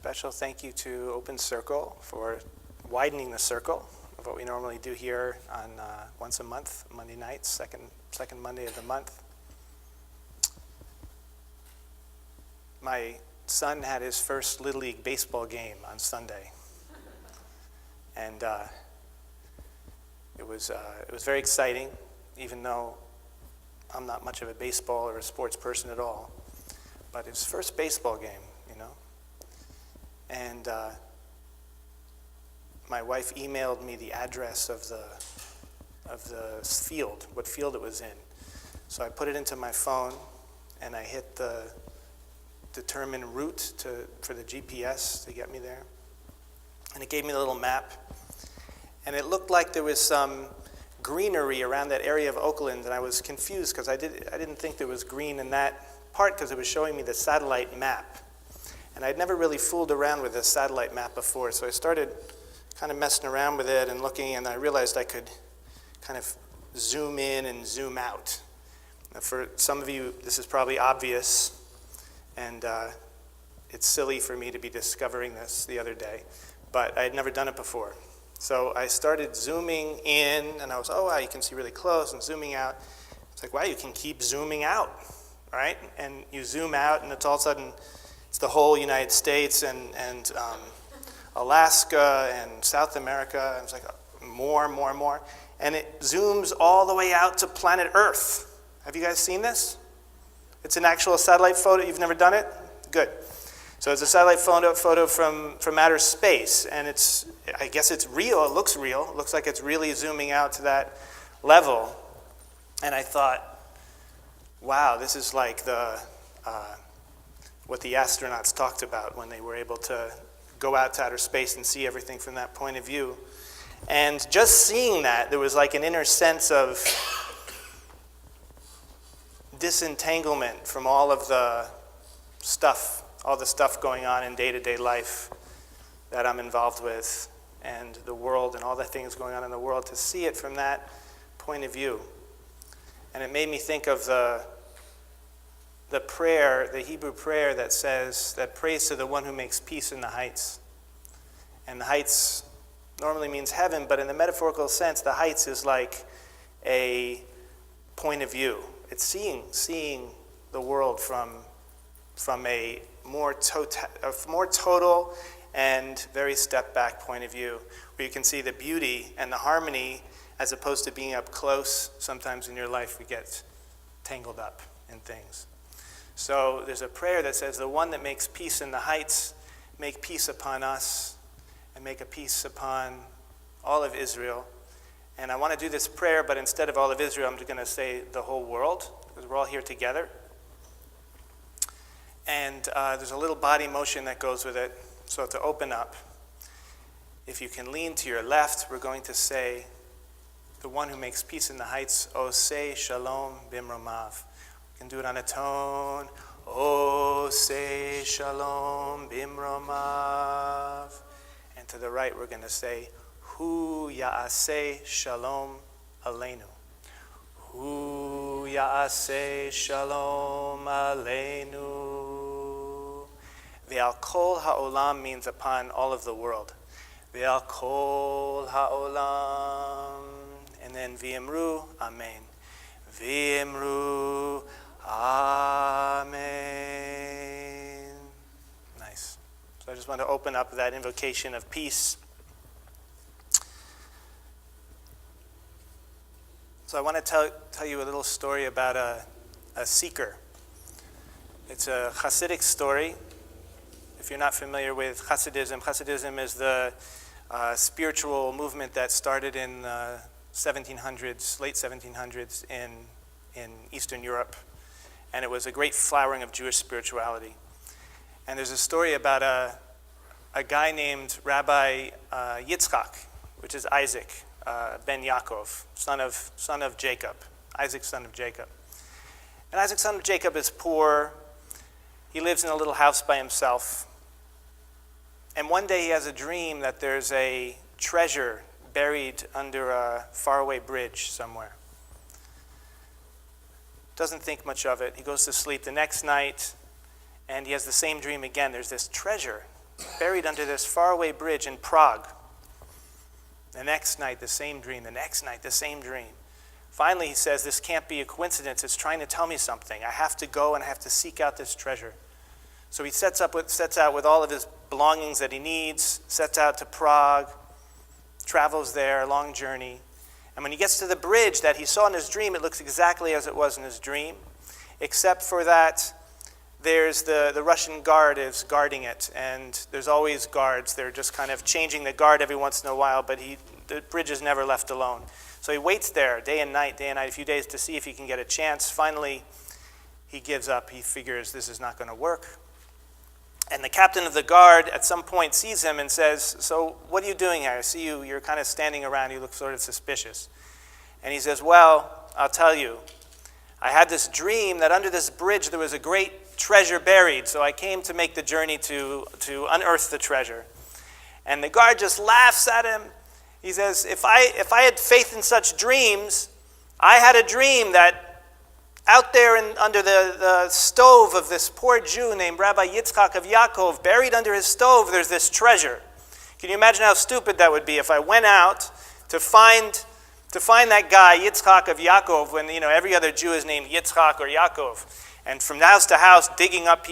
Special thank you to Open Circle for widening the circle of what we normally do here on once a month, Monday nights, second Monday of the month. My son had his first Little League baseball game on Sunday, and it was very exciting, even though I'm not much of a baseball or a sports person at all. But his first baseball game, and my wife emailed me the address of the field, what field it was in. So I put it into my phone, and I hit the determine route for the GPS to get me there. And it gave me a little map. And it looked like there was some greenery around that area of Oakland, and I was confused because I didn't think there was green in that part because it was showing me the satellite map. And I'd never really fooled around with a satellite map before, so I started kind of messing around with it and looking, and I realized I could kind of zoom in and zoom out. Now, for some of you, this is probably obvious, and it's silly for me to be discovering this the other day, but I had never done it before. So I started zooming in, and I was, oh, wow, you can see really close, and zooming out. It's like, wow, you can keep zooming out, right? And you zoom out, and it's all of a sudden, it's the whole United States and Alaska and South America. And it's like more and more and more. And it zooms all the way out to planet Earth. Have you guys seen this? It's an actual satellite photo. You've never done it? Good. So it's a satellite photo from outer space. And I guess it's real. It looks real. It looks like it's really zooming out to that level. And I thought, wow, this is like what the astronauts talked about when they were able to go out to outer space and see everything from that point of view. And just seeing that, there was like an inner sense of disentanglement from all the stuff going on in day-to-day life that I'm involved with, and the world and all the things going on in the world, to see it from that point of view. And it made me think of the prayer, the Hebrew prayer that prays to the one who makes peace in the heights. And the heights normally means heaven, but in the metaphorical sense, the heights is like a point of view. It's seeing the world from a more total and very step-back point of view, where you can see the beauty and the harmony as opposed to being up close. Sometimes in your life we get tangled up in things. So there's a prayer that says, the one that makes peace in the heights, make peace upon us, and make a peace upon all of Israel. And I want to do this prayer, but instead of all of Israel, I'm just going to say the whole world, because we're all here together. And there's a little body motion that goes with it. So to open up, if you can lean to your left, we're going to say, the one who makes peace in the heights, Oseh Shalom Bimromav. You can do it on a tone. Oseh Shalom Bimromav. And to the right, we're going to say, Hu Ya'aseh Shalom Aleinu. Hu Ya'aseh Shalom Aleinu. Ve'al kol ha'olam means upon all of the world. Ve'al kol ha'olam. And then V'imru, Amen. V'imru, Amen. Nice. So I just want to open up that invocation of peace. So I want to tell you a little story about a seeker. It's a Hassidic story. If you're not familiar with Hasidism, Hasidism is the spiritual movement that started in the 1700s, late 1700s in Eastern Europe. And it was a great flowering of Jewish spirituality. And there's a story about a guy named Rabbi Yitzchak, which is Isaac, ben Yaakov, son of Jacob, Isaac, son of Jacob. And Isaac, son of Jacob, is poor. He lives in a little house by himself. And one day he has a dream that there's a treasure buried under a faraway bridge somewhere. Doesn't think much of it. He goes to sleep the next night, and he has the same dream again. There's this treasure buried under this faraway bridge in Prague. The next night, the same dream. The next night, the same dream. Finally, he says, this can't be a coincidence. It's trying to tell me something. I have to go and I have to seek out this treasure. So he sets out with all of his belongings that he needs, sets out to Prague, travels there, a long journey. And when he gets to the bridge that he saw in his dream, it looks exactly as it was in his dream, except for that there's the Russian guard is guarding it, and there's always guards. They're just kind of changing the guard every once in a while, but the bridge is never left alone. So he waits there day and night, a few days to see if he can get a chance. Finally, he gives up. He figures this is not going to work. And the captain of the guard at some point sees him and says, so what are you doing here? I see you're kind of standing around. You look sort of suspicious. And he says, well, I'll tell you. I had this dream that under this bridge there was a great treasure buried. So I came to make the journey to unearth the treasure. And the guard just laughs at him. He says, if I had faith in such dreams, I had a dream that out there under the stove of this poor Jew named Rabbi Yitzchak of Yaakov, buried under his stove, there's this treasure. Can you imagine how stupid that would be if I went out to find that guy, Yitzchak of Yaakov, when every other Jew is named Yitzchak or Yaakov, and from house to house digging up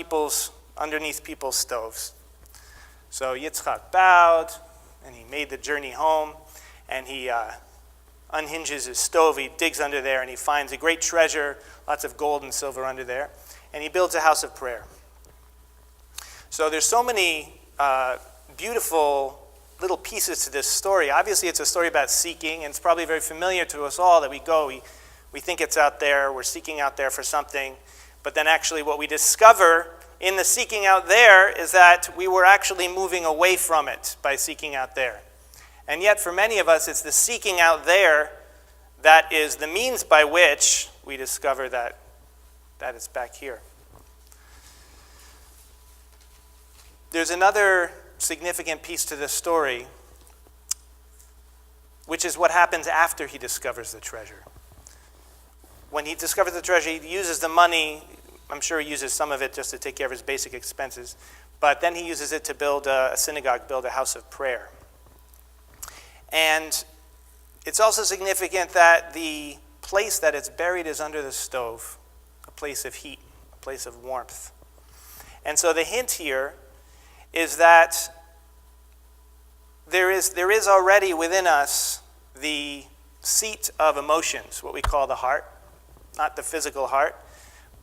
underneath people's stoves. So Yitzchak bowed, and he made the journey home, and he unhinges his stove, he digs under there, and he finds a great treasure, lots of gold and silver under there, and he builds a house of prayer. So there's so many beautiful little pieces to this story. Obviously, it's a story about seeking, and it's probably very familiar to us all that we think it's out there, we're seeking out there for something, but then actually what we discover in the seeking out there is that we were actually moving away from it by seeking out there. And yet, for many of us, it's the seeking out there that is the means by which we discover that it's back here. There's another significant piece to this story, which is what happens after he discovers the treasure. When he discovers the treasure, he uses the money. I'm sure he uses some of it just to take care of his basic expenses, but then he uses it to build a synagogue, build a house of prayer. And it's also significant that the place that it's buried is under the stove, a place of heat, a place of warmth. And so the hint here is that there is already within us the seat of emotions, what we call the heart, not the physical heart,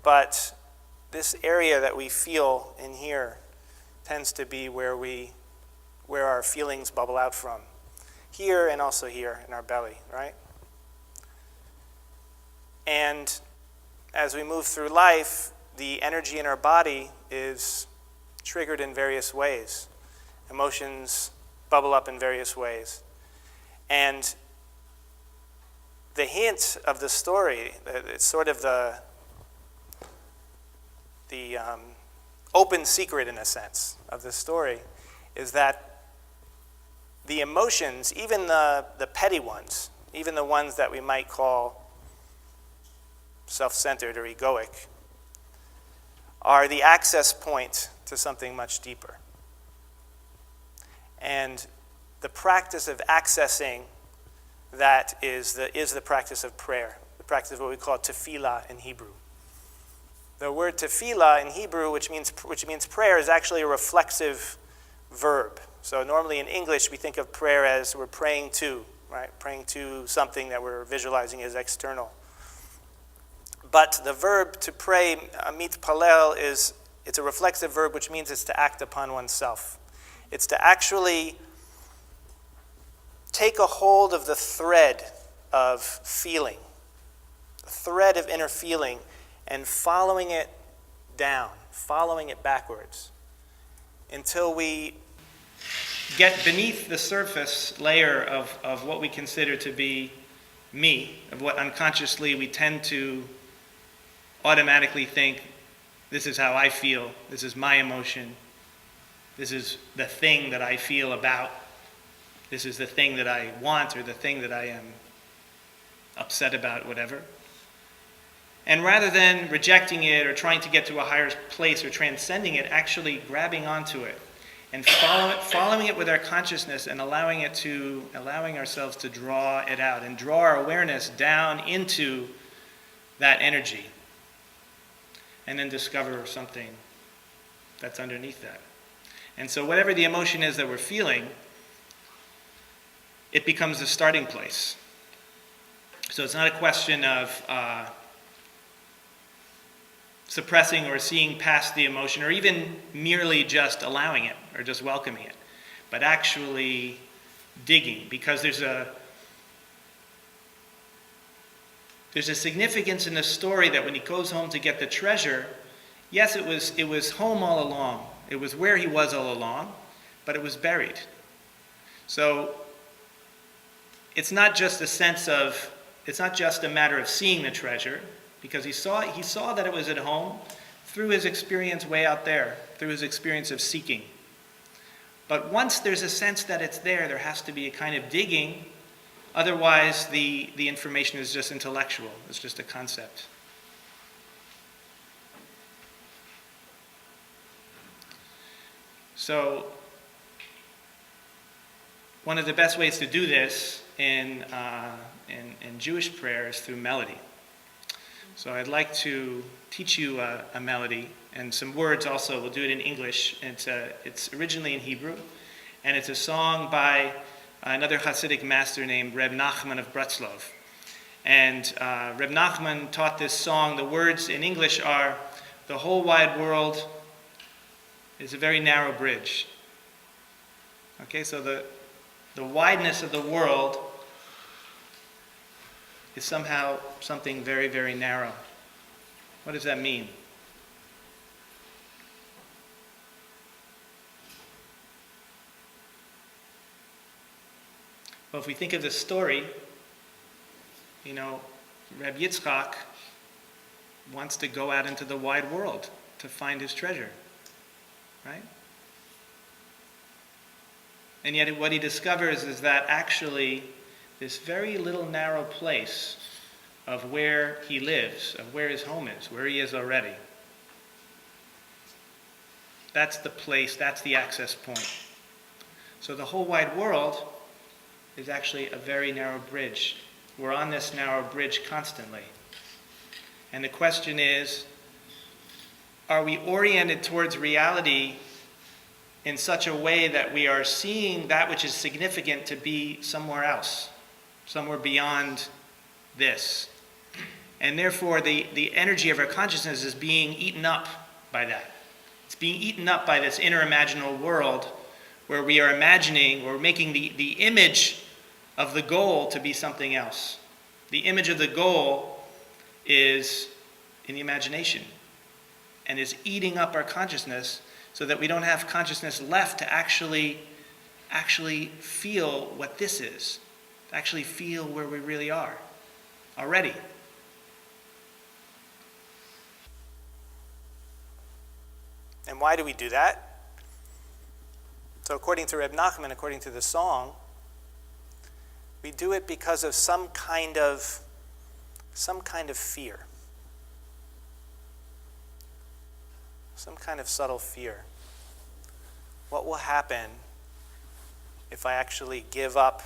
but this area that we feel in here tends to be where our feelings bubble out from. Here and also here in our belly, right? And as we move through life, the energy in our body is triggered in various ways. Emotions bubble up in various ways. And the hint of the story, it's sort of the open secret, in a sense, of the story, is that the emotions, even the petty ones, even the ones that we might call self-centered or egoic, are the access point to something much deeper. And the practice of accessing that is the practice of prayer, the practice of what we call tefillah in Hebrew. The word tefillah in Hebrew, which means prayer, is actually a reflexive verb. So normally in English, we think of prayer as we're praying to, right? Praying to something that we're visualizing as external. But the verb to pray, mitpalel, it's a reflexive verb, which means it's to act upon oneself. It's to actually take a hold of the thread of feeling, the thread of inner feeling, and following it down, following it backwards, until we get beneath the surface layer of what we consider to be me, of what unconsciously we tend to automatically think, this is how I feel, this is my emotion, this is the thing that I feel about, this is the thing that I want or the thing that I am upset about, whatever. And rather than rejecting it or trying to get to a higher place or transcending it, actually grabbing onto it and following it with our consciousness and allowing ourselves to draw it out and draw our awareness down into that energy, and then discover something that's underneath that. And so whatever the emotion is that we're feeling, it becomes the starting place. So it's not a question of suppressing or seeing past the emotion, or even merely just allowing it or just welcoming it, but actually digging, because there's a significance in the story that when he goes home to get the treasure, yes, it was home all along. It was where he was all along, but it was buried. So it's not just a matter of seeing the treasure, because he saw that it was at home through his experience way out there, through his experience of seeking. But once there's a sense that it's there has to be a kind of digging. Otherwise, the information is just intellectual. It's just a concept. So, one of the best ways to do this in Jewish prayer is through melody. So I'd like to teach you a melody and some words also. We'll do it in English. It's originally in Hebrew, and it's a song by another Hassidic master named Reb Nachman of Breslov. And Reb Nachman taught this song. The words in English are, "The whole wide world is a very narrow bridge." Okay, so the wideness of the world is somehow something very, very narrow. What does that mean? Well, if we think of the story, Reb Yitzchak wants to go out into the wide world to find his treasure, right? And yet what he discovers is that actually this very little narrow place of where he lives, of where his home is, where he is already, that's the place, that's the access point. So the whole wide world is actually a very narrow bridge. We're on this narrow bridge constantly. And the question is, are we oriented towards reality in such a way that we are seeing that which is significant to be somewhere else, somewhere beyond this? And therefore, the energy of our consciousness is being eaten up by that. It's being eaten up by this inner imaginal world where we are imagining, or making the image of the goal to be something else. The image of the goal is in the imagination and is eating up our consciousness so that we don't have consciousness left to actually feel what this is, to actually feel where we really are already. And why do we do that? So according to Reb Nachman, according to the song, we do it because of some kind of fear. Some kind of subtle fear. What will happen if I actually give up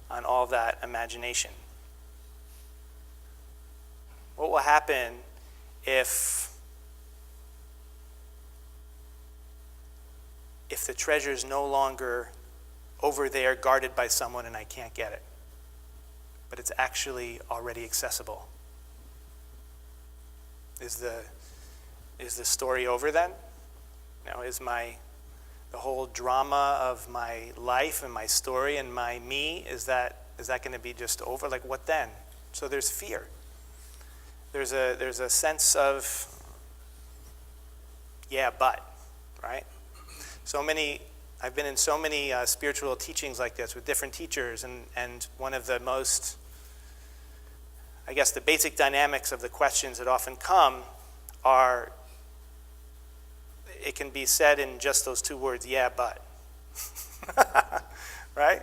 on all that imagination? What will happen if the treasure is no longer over there guarded by someone and I can't get it, but it's actually already accessible? Is the story over then? Is the whole drama of my life and my story and my me, is that going to be just over? Like, what then? So there's fear. There's a sense of, yeah, but, right? I've been in so many spiritual teachings like this with different teachers, and one of the most, I guess, the basic dynamics of the questions that often come are, it can be said in just those two words, yeah, but. Right?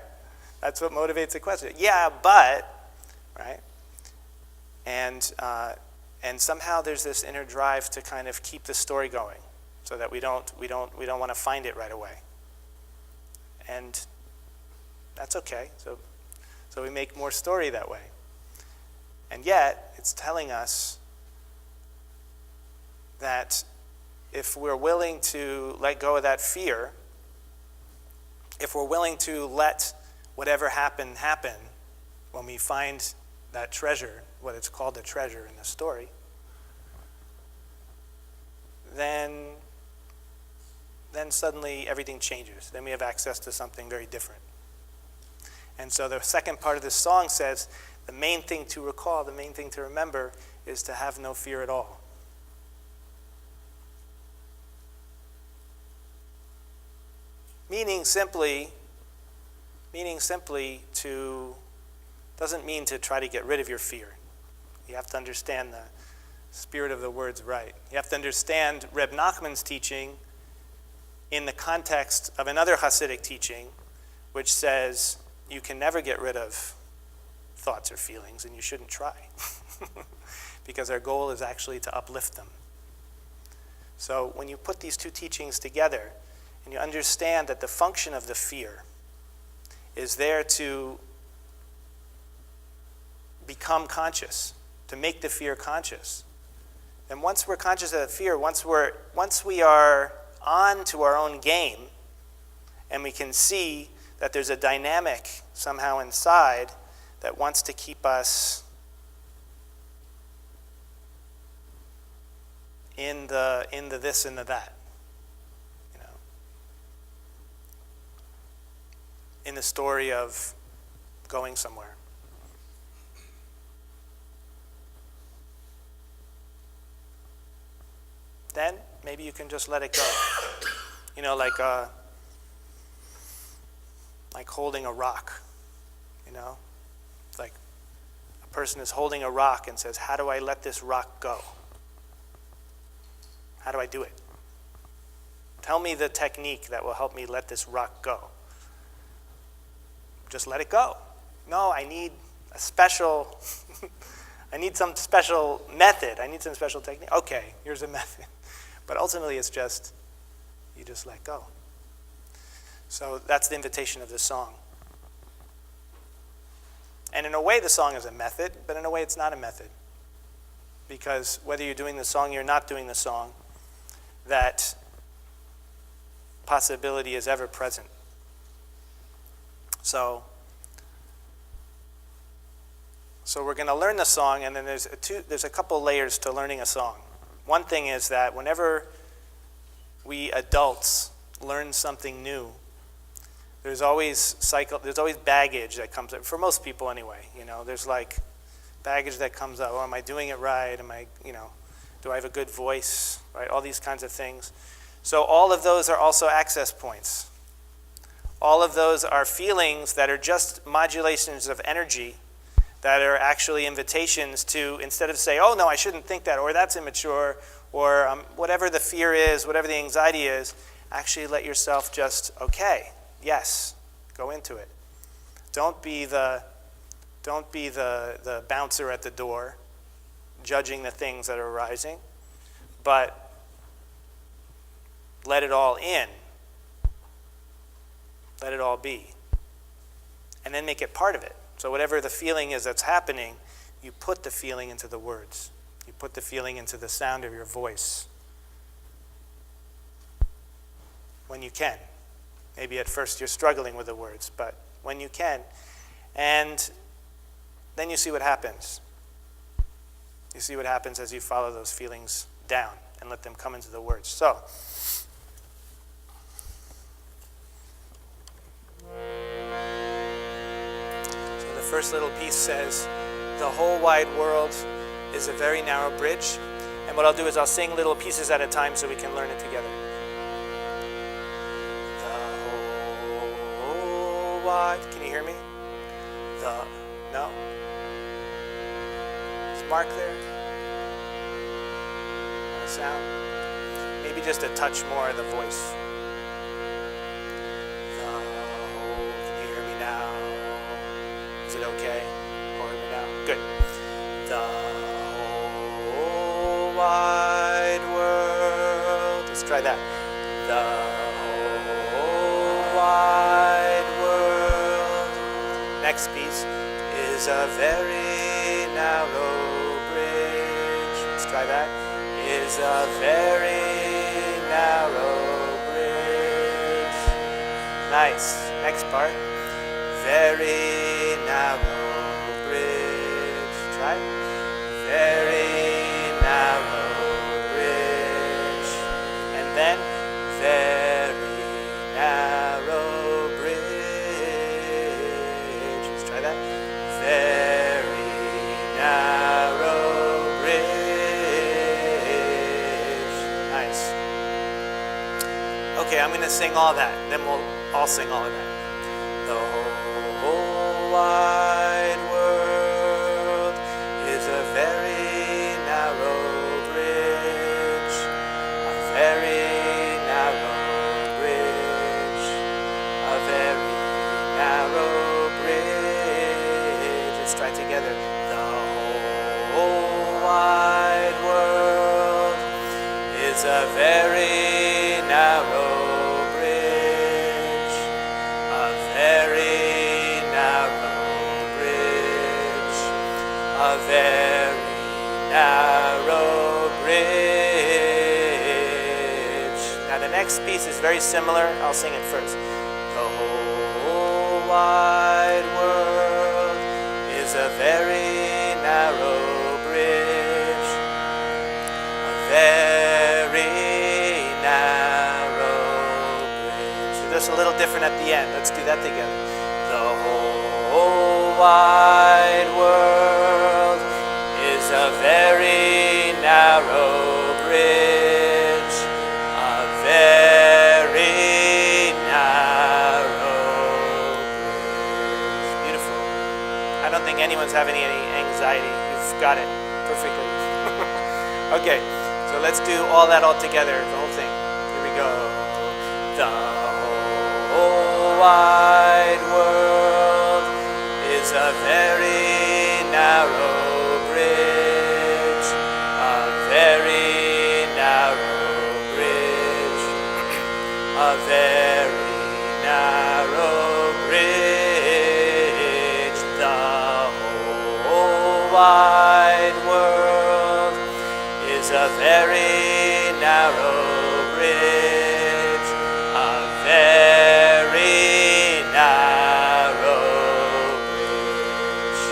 That's what motivates the question. Yeah, but, right? And somehow there's this inner drive to kind of keep the story going. so that we don't want to find it right away. And that's okay. So we make more story that way. And yet, it's telling us that if we're willing to let go of that fear, if we're willing to let whatever happen, when we find that treasure, what it's called a treasure in the story, then suddenly everything changes. Then we have access to something very different. And so the second part of this song says, the main thing to recall, the main thing to remember is to have no fear at all. Meaning simply to, doesn't mean to try to get rid of your fear. You have to understand the spirit of the words right. You have to understand Reb Nachman's teaching in the context of another Hassidic teaching, which says you can never get rid of thoughts or feelings, and you shouldn't try. Because our goal is actually to uplift them. So when you put these two teachings together, and you understand that the function of the fear is there to become conscious, to make the fear conscious. And once we're conscious of the fear, once we are on to our own game, and we can see that there's a dynamic somehow inside that wants to keep us in the this and the that, in the story of going somewhere. Then maybe you can just let it go. Like holding a rock. It's like a person is holding a rock and says, how do I let this rock go? How do I do it? Tell me the technique that will help me let this rock go. Just let it go. No, I need a special, I need some special method. I need some special technique. Okay, here's a method. But ultimately it's just, you just let go. So that's the invitation of this song. And in a way the song is a method, but in a way it's not a method. Because whether you're doing the song or you're not doing the song, that possibility is ever present. So we're going to learn the song, and then there's a couple layers to learning a song. One thing is that whenever we adults learn something new, there's always baggage that comes up, for most people anyway. There's like baggage that comes up. Oh, am I doing it right? Do I have a good voice? Right? All these kinds of things. So all of those are also access points. All of those are feelings that are just modulations of energy that are actually invitations to, instead of say, oh no, I shouldn't think that, or that's immature, or whatever the fear is, whatever the anxiety is, actually let yourself just, okay, yes, go into it. Don't be the bouncer at the door, judging the things that are arising, but let it all in. Let it all be. And then make it part of it. So whatever the feeling is that's happening, you put the feeling into the words. You put the feeling into the sound of your voice. When you can. Maybe at first you're struggling with the words, but when you can. And then you see what happens. You see what happens as you follow those feelings down and let them come into the words. So the first little piece says, the whole wide world is a very narrow bridge. And what I'll do is I'll sing little pieces at a time so we can learn it together. The whole wide, can you hear me? No? Is Mark there? On the sound? Maybe just a touch more of the voice. Can you hear me now? Is it okay? Or hear me now? Good. The whole wide world. Let's try try that. The whole wide world. Next piece is a very narrow bridge. Let's try that. Is a very narrow bridge. Nice. Next part. Very narrow bridge. Try it. Very narrow bridge. And then very narrow bridge. Let's try that. Very narrow bridge. Nice. Okay, I'm going to sing all that, and then we'll all sing all of that. The whole wide world is a very narrow bridge, a very narrow bridge, a very narrow bridge. Let's try together. The whole wide world is a very narrow bridge, a very narrow bridge, a very narrow bridge. Now the next piece is very similar. I'll sing it first. The whole wide world is a very narrow bridge, a very narrow bridge. So just a little different at the end. Let's do that together. The whole wide world is a very narrow bridge, a very narrow bridge. Beautiful. I don't think anyone's having any anxiety. You've got it perfectly. Okay, so let's do all that all together, the whole thing. Here we go. The whole wide world is a very narrow bridge, a very narrow bridge, a very narrow bridge. The whole wide world is a very narrow bridge, a very narrow bridge.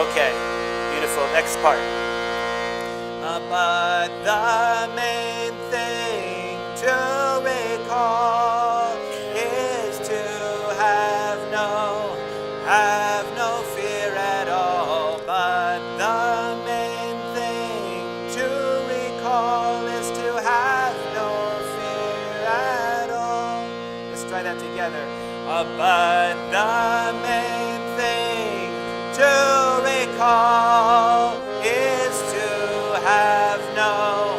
Okay, beautiful. Next part. But the main thing to recall is to have no fear at all. But the main thing to recall is to have no fear at all. Let's try that together. But the main thing to recall is to have no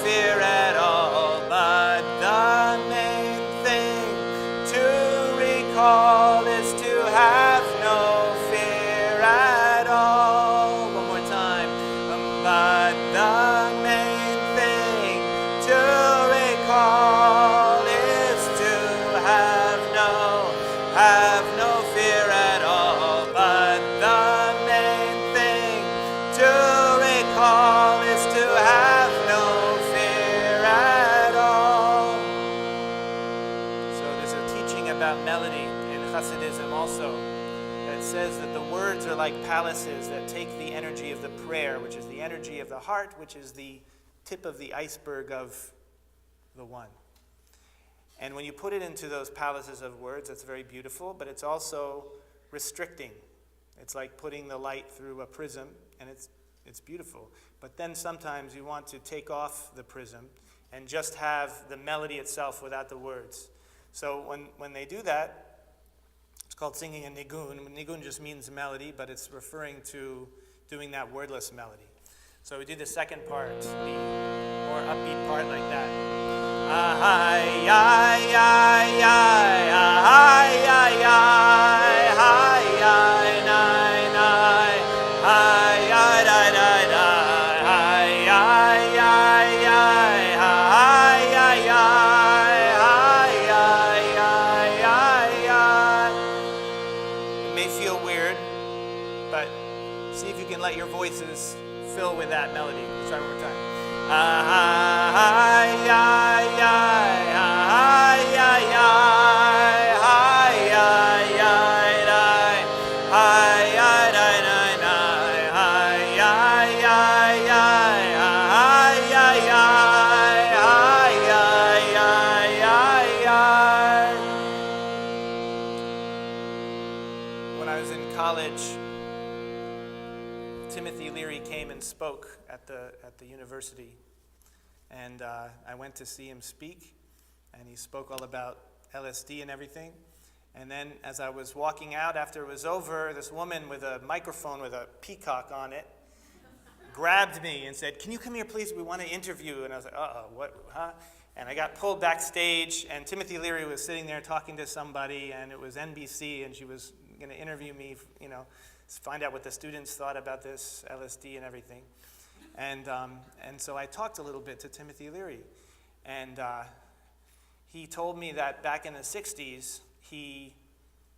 fear at all. But the main thing to recall is to have no fear at all. One more time. But the main thing to recall is to have no fear at all. But the main thing to recall is to have no fear at all. So there's a teaching about melody in Hasidism also that says that the words are like palaces that take the energy of the prayer, which is the energy of the heart, which is the tip of the iceberg of the one. And when you put it into those palaces of words, that's very beautiful, but it's also restricting. It's like putting the light through a prism, and it's beautiful. But then sometimes you want to take off the prism and just have the melody itself without the words. So when they do that, it's called singing a nigun. Nigun just means melody, but it's referring to doing that wordless melody. So we do the second part, the more upbeat part like that. Ay, ay, ay, ay, ay, ay, ay, ay, ay, nai, nai, ay, ay, ay, ay, ay, ay, ay, ay, ay, ay. may feel weird, but see if you can let your voices fill with that melody. Let's try one more time. When I was in college, Timothy Leary came and spoke at the university, and I went to see him speak, and he spoke all about LSD and everything. And then as I was walking out after it was over, this woman with a microphone with a peacock on it grabbed me and said, "Can you come here, please? We want to interview you." And I was like, "Uh-oh, what, huh?" And I got pulled backstage, and Timothy Leary was sitting there talking to somebody, and it was NBC, and she was going to interview me, find out what the students thought about this LSD and everything. And so I talked a little bit to Timothy Leary. And he told me that back in the 60s, he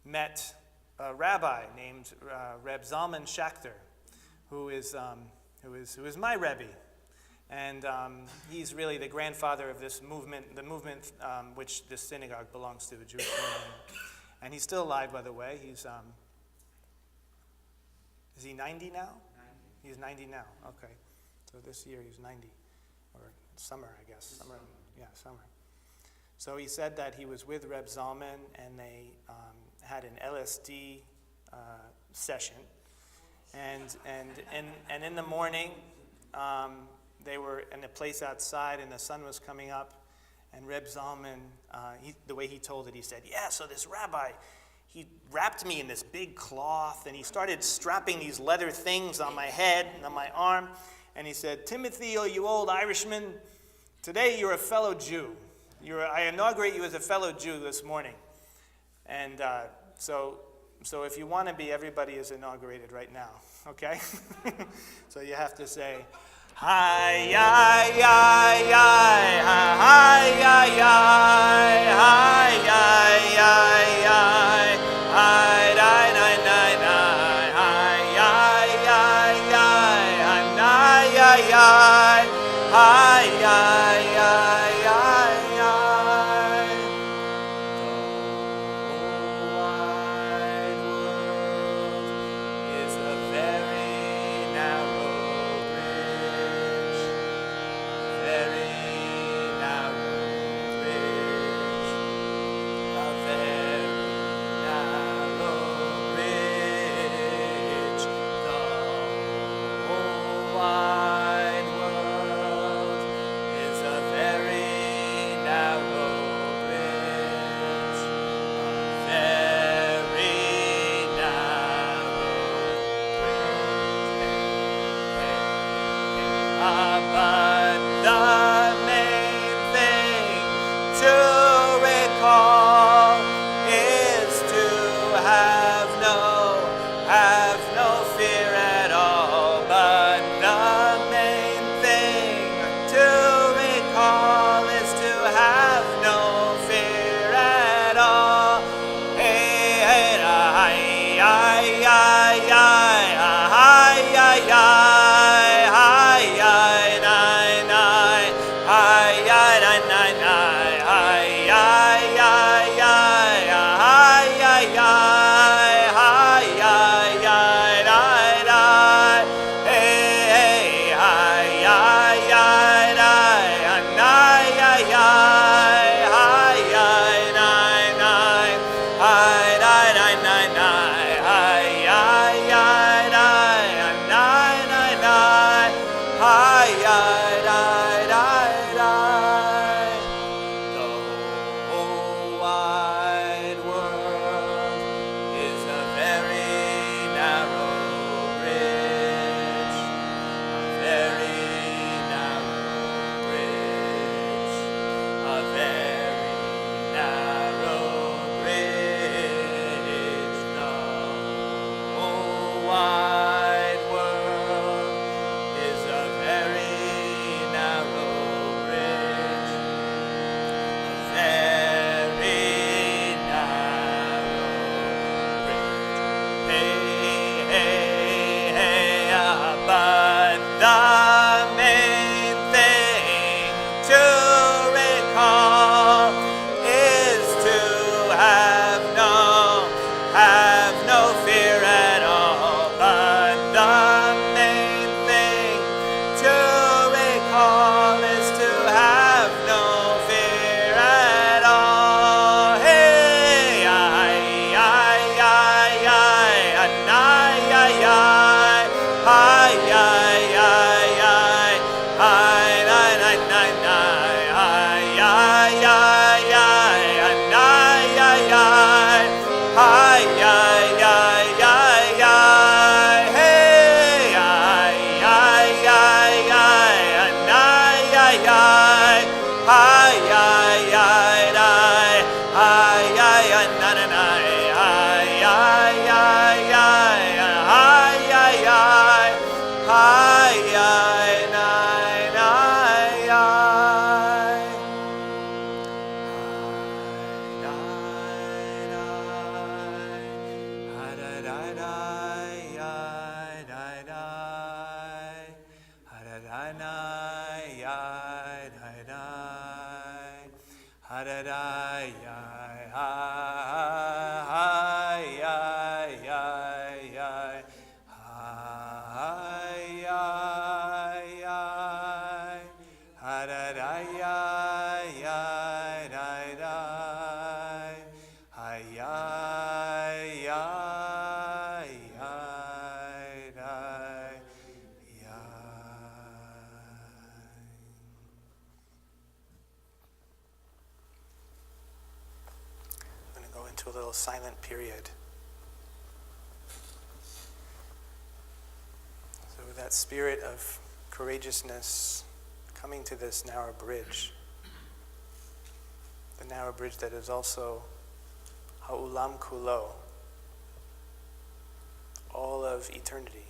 met a rabbi named Reb Zalman Schachter, who is my Rebbe. And he's really the grandfather of this movement, the movement which this synagogue belongs to, the Jewish movement. And he's still alive, by the way. He's is he 90 now? 90. He's 90 now. Okay. So this year he's 90, or summer, I guess. Summer. Yeah, summer. So he said that he was with Reb Zalman, and they had an LSD session, and in the morning they were in a place outside, and the sun was coming up. And Reb Zalman, the way he told it, he said, "Yeah, so this rabbi, he wrapped me in this big cloth, and he started strapping these leather things on my head and on my arm. And he said, 'Timothy, oh, you old Irishman, today you're a fellow Jew. I inaugurate you as a fellow Jew this morning.'" And so if you want to be, everybody is inaugurated right now, okay? So you have to say, "Hi, yi, yi, yi, hi, yi, yi, hi, yi, yi, yi, hi, di, di, di, di, hi, yi, yi, yi, hi, yi, yi, hi, yi, yi, yi, yi. The wide world is a very narrow bridge, a very narrow bridge, a very narrow no fear at all. But the main thing to recall is to have no fear at all. Hey, ay, ay, ay, ay, ay, ay, ay, ay, ay, ay, ay, ay, nine, nine, nine, nine, ay, ay, ay, ay, ay, ay, ay, ay, ay, ay, ay, ay, hey, ay, ay, ay, ay, ay, ay, ay, ay, ay, ay, ay, ay, ay, ay, na, na, na, ay, ay, ay, ay, ay, ay, ay, ay, ay, nine, ay, ay. I'm going to go into a little silent period. So with that spirit of courageousness, coming to this narrow bridge, the narrow bridge that is also ha'ulam kulo, all of eternity,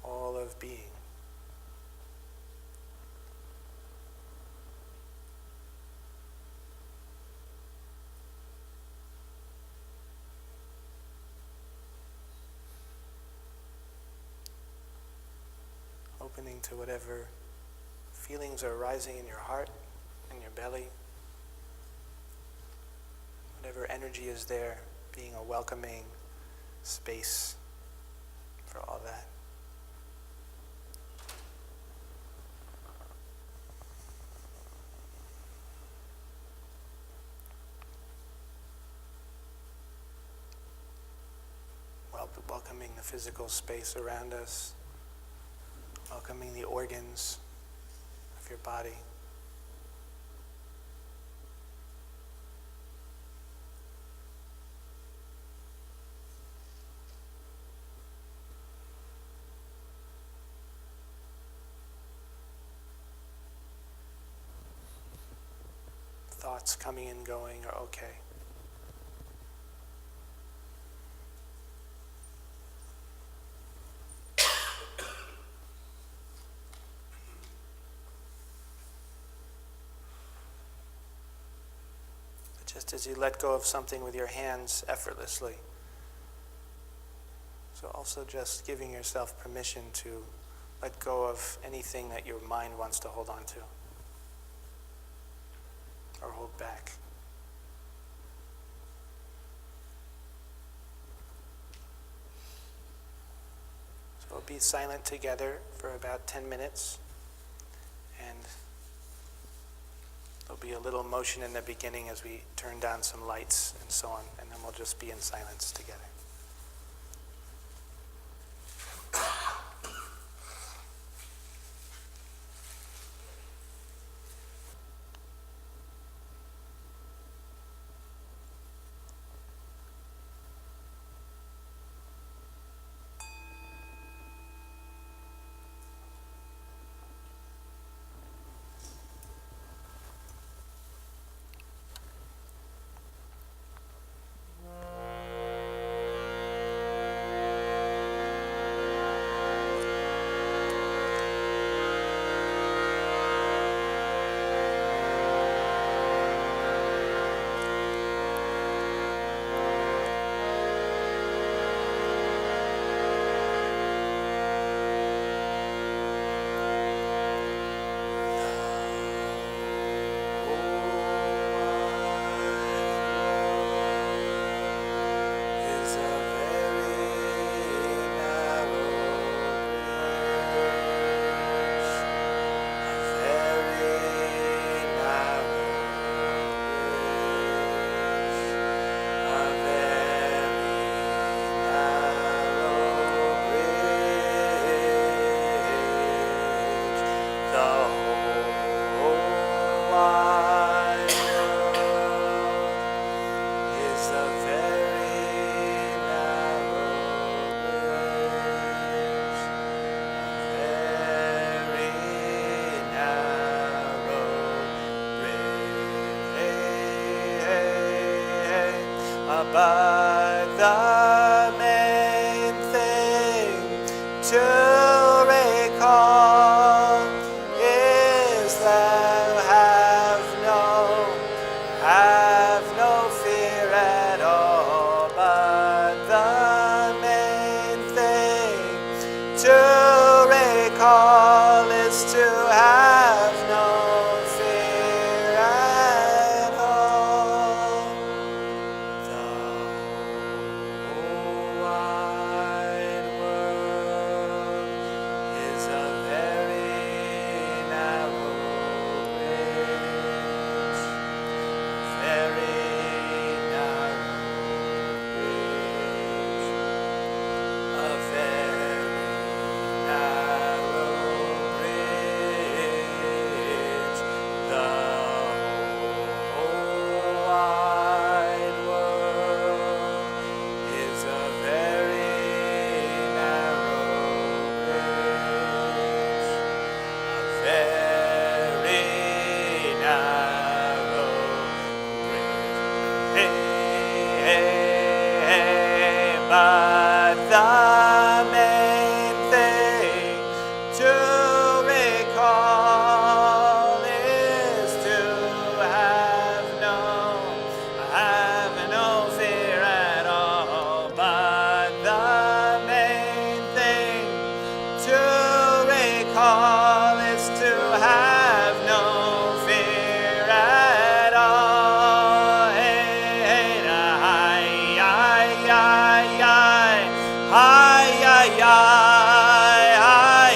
all of being. Opening to whatever feelings are rising in your heart, in your belly, whatever energy is there, being a welcoming space for all that. Welcoming the physical space around us, welcoming the organs of your body. Thoughts coming and going are okay. Just as you let go of something with your hands effortlessly. So also just giving yourself permission to let go of anything that your mind wants to hold on to or hold back. So we'll be silent together for about 10 minutes, and there'll be a little motion in the beginning as we turn down some lights and so on, and then we'll just be in silence together. but the main thing to recall is to have no fear at all. But the main thing to recall is to have no fear at all. Hey, hey, hi, hi, hi, hi, hi, hi, hi,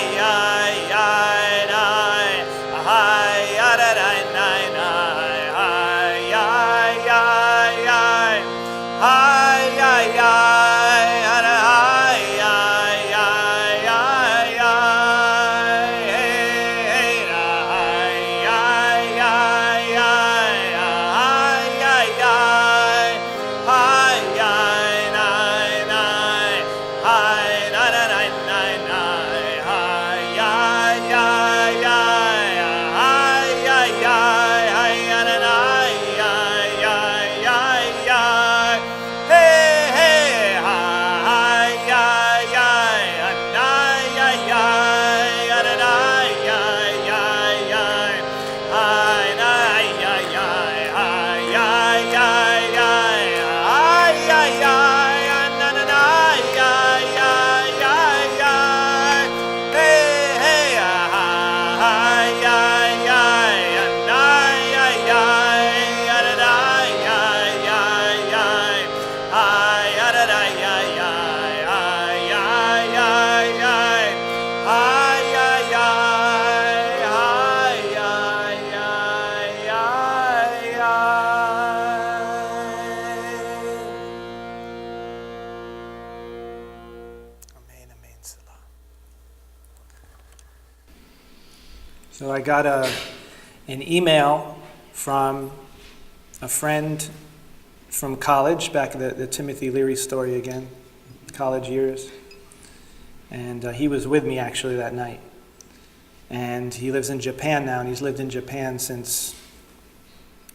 hi, hi, hi, da, da, nai, nai, hi, hi, hi, hi, hi, hi, hi, da, hi, hi, hi, hi, hi, hey, hey, da, hi, hi, hi, hi, hi, hi, hi, hi, hi, nai, nai, hi, da, da, nai, nai, nai, hi, hi, hi, hi, hi, hi, hi, hi, da, nai, hi, hi, hi, hi, hey, hey, hi, hi, hi, nai, hi, hi, da, nai, hi, hi, hi, hi, nai, hi, hi, hi, hi, hi, hi, hi, hi, hi, na, na, nai, hi, hi, hi, hi, hey, hey, hi, hi, hi, nai, hi, hi, da, nai, hi, hi, hi, hi, da, nai, hi, hi, hi, hi, hi, hi, hi, hi, hi, hi, Amen, amen, Selah. So I got an email from a friend from college, back in the Timothy Leary story again, college years. And he was with me actually that night. And he lives in Japan now, and he's lived in Japan since,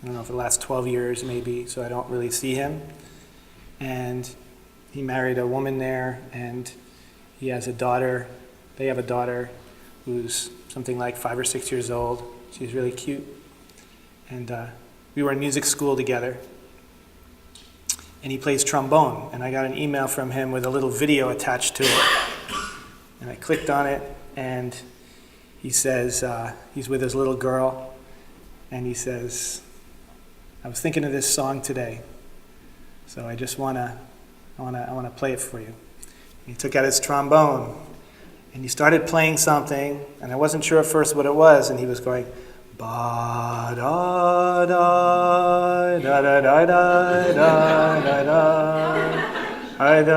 I don't know, for the last 12 years maybe, so I don't really see him. And he married a woman there, and he has a daughter. They have a daughter who's something like 5 or 6 years old. She's really cute. And we were in music school together. And he plays trombone. And I got an email from him with a little video attached to it. And I clicked on it, and he says, he's with his little girl, and he says, I was thinking of this song today, so I just want to play it for you. And he took out his trombone, and he started playing something, and I wasn't sure at first what it was, and he was going, ba da da da da da da da da da, and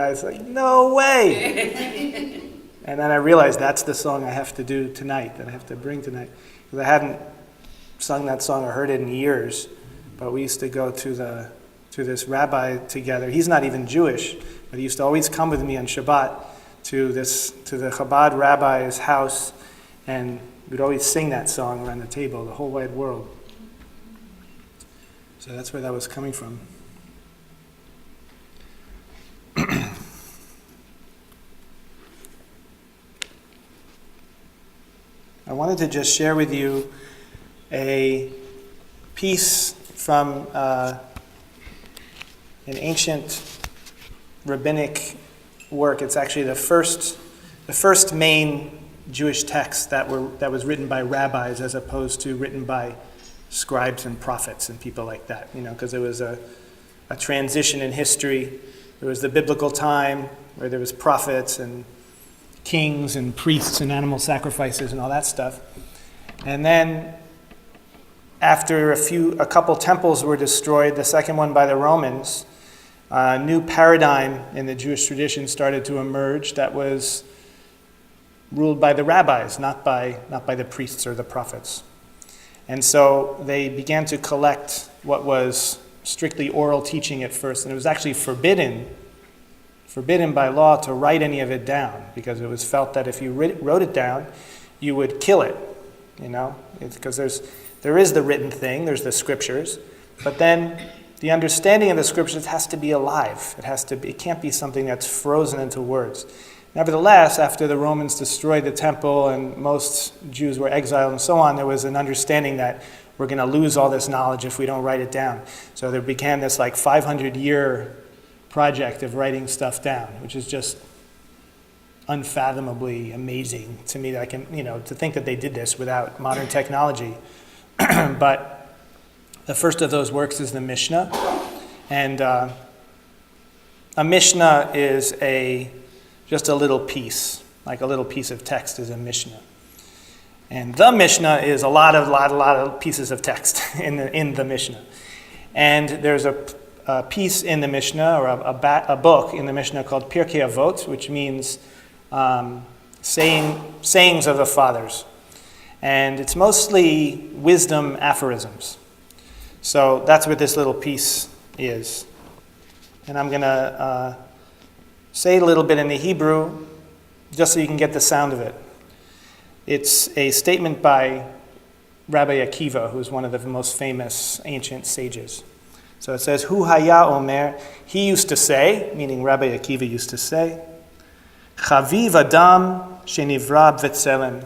I was like, no way! And then I realized that's the song I have to do tonight, that I have to bring tonight. Because I hadn't sung that song or heard it in years, but we used to go to this rabbi together. He's not even Jewish, but he used to always come with me on Shabbat to the Chabad rabbi's house, and we'd always sing that song around the table, the whole wide world. So that's where that was coming from. I wanted to just share with you a piece from an ancient rabbinic work. It's actually the first main Jewish text that was written by rabbis, as opposed to written by scribes and prophets and people like that. Because there was a transition in history. There was the biblical time where there was prophets and kings and priests and animal sacrifices and all that stuff. And then after a couple temples were destroyed, the second one by the Romans, a new paradigm in the Jewish tradition started to emerge that was ruled by the rabbis, not by the priests or the prophets. And so they began to collect what was strictly oral teaching at first, and it was actually forbidden by law to write any of it down, because it was felt that if you wrote it down, you would kill it, because there is the written thing, there's the scriptures, but then the understanding of the scriptures has to be alive. It can't be something that's frozen into words. Nevertheless, after the Romans destroyed the temple and most Jews were exiled and so on, there was an understanding that we're going to lose all this knowledge if we don't write it down. So there began this 500-year project of writing stuff down, which is just unfathomably amazing to me that I can, to think that they did this without modern technology. But the first of those works is the Mishnah. And a Mishnah is just a little piece, like a little piece of text is a Mishnah. And the Mishnah is a lot of pieces of text in the Mishnah. And there's a piece in the Mishnah, or a book in the Mishnah called Pirkei Avot, which means sayings of the fathers. And it's mostly wisdom aphorisms. So that's what this little piece is. And I'm going to say a little bit in the Hebrew, just so you can get the sound of it. It's a statement by Rabbi Akiva, who's one of the most famous ancient sages. So it says, Hu haya omer, he used to say, meaning Rabbi Akiva used to say, Chaviv Adam shenivra b'tselem.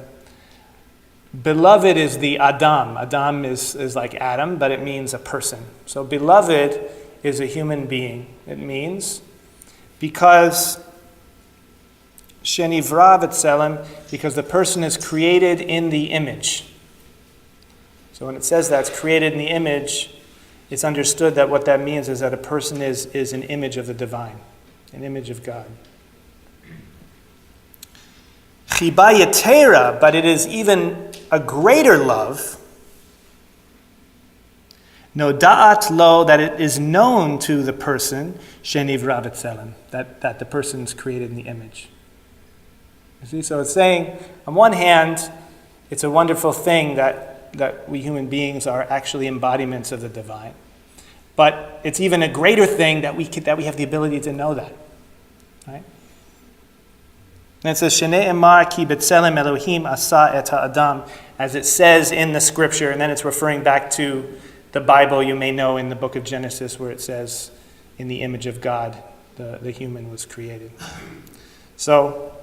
Beloved is the Adam. Adam is like Adam, but it means a person. So beloved is a human being. It means because Shenivra v'tselem, because the person is created in the image. So when it says that's created in the image, it's understood that what that means is that a person is an image of the divine, an image of God. Chiba yetera, but it is even a greater love. No da'at lo, that it is known to the person, shenivra v'tselem, that the person is created in the image. You see, so it's saying, on one hand, it's a wonderful thing that we human beings are actually embodiments of the divine. But it's even a greater thing that we have the ability to know that. Right? And it says, Shnei emar ki b'tselem Elohim asa et ha'adam, as it says in the scripture, and then it's referring back to the Bible, you may know, in the book of Genesis, where it says, in the image of God, the human was created. So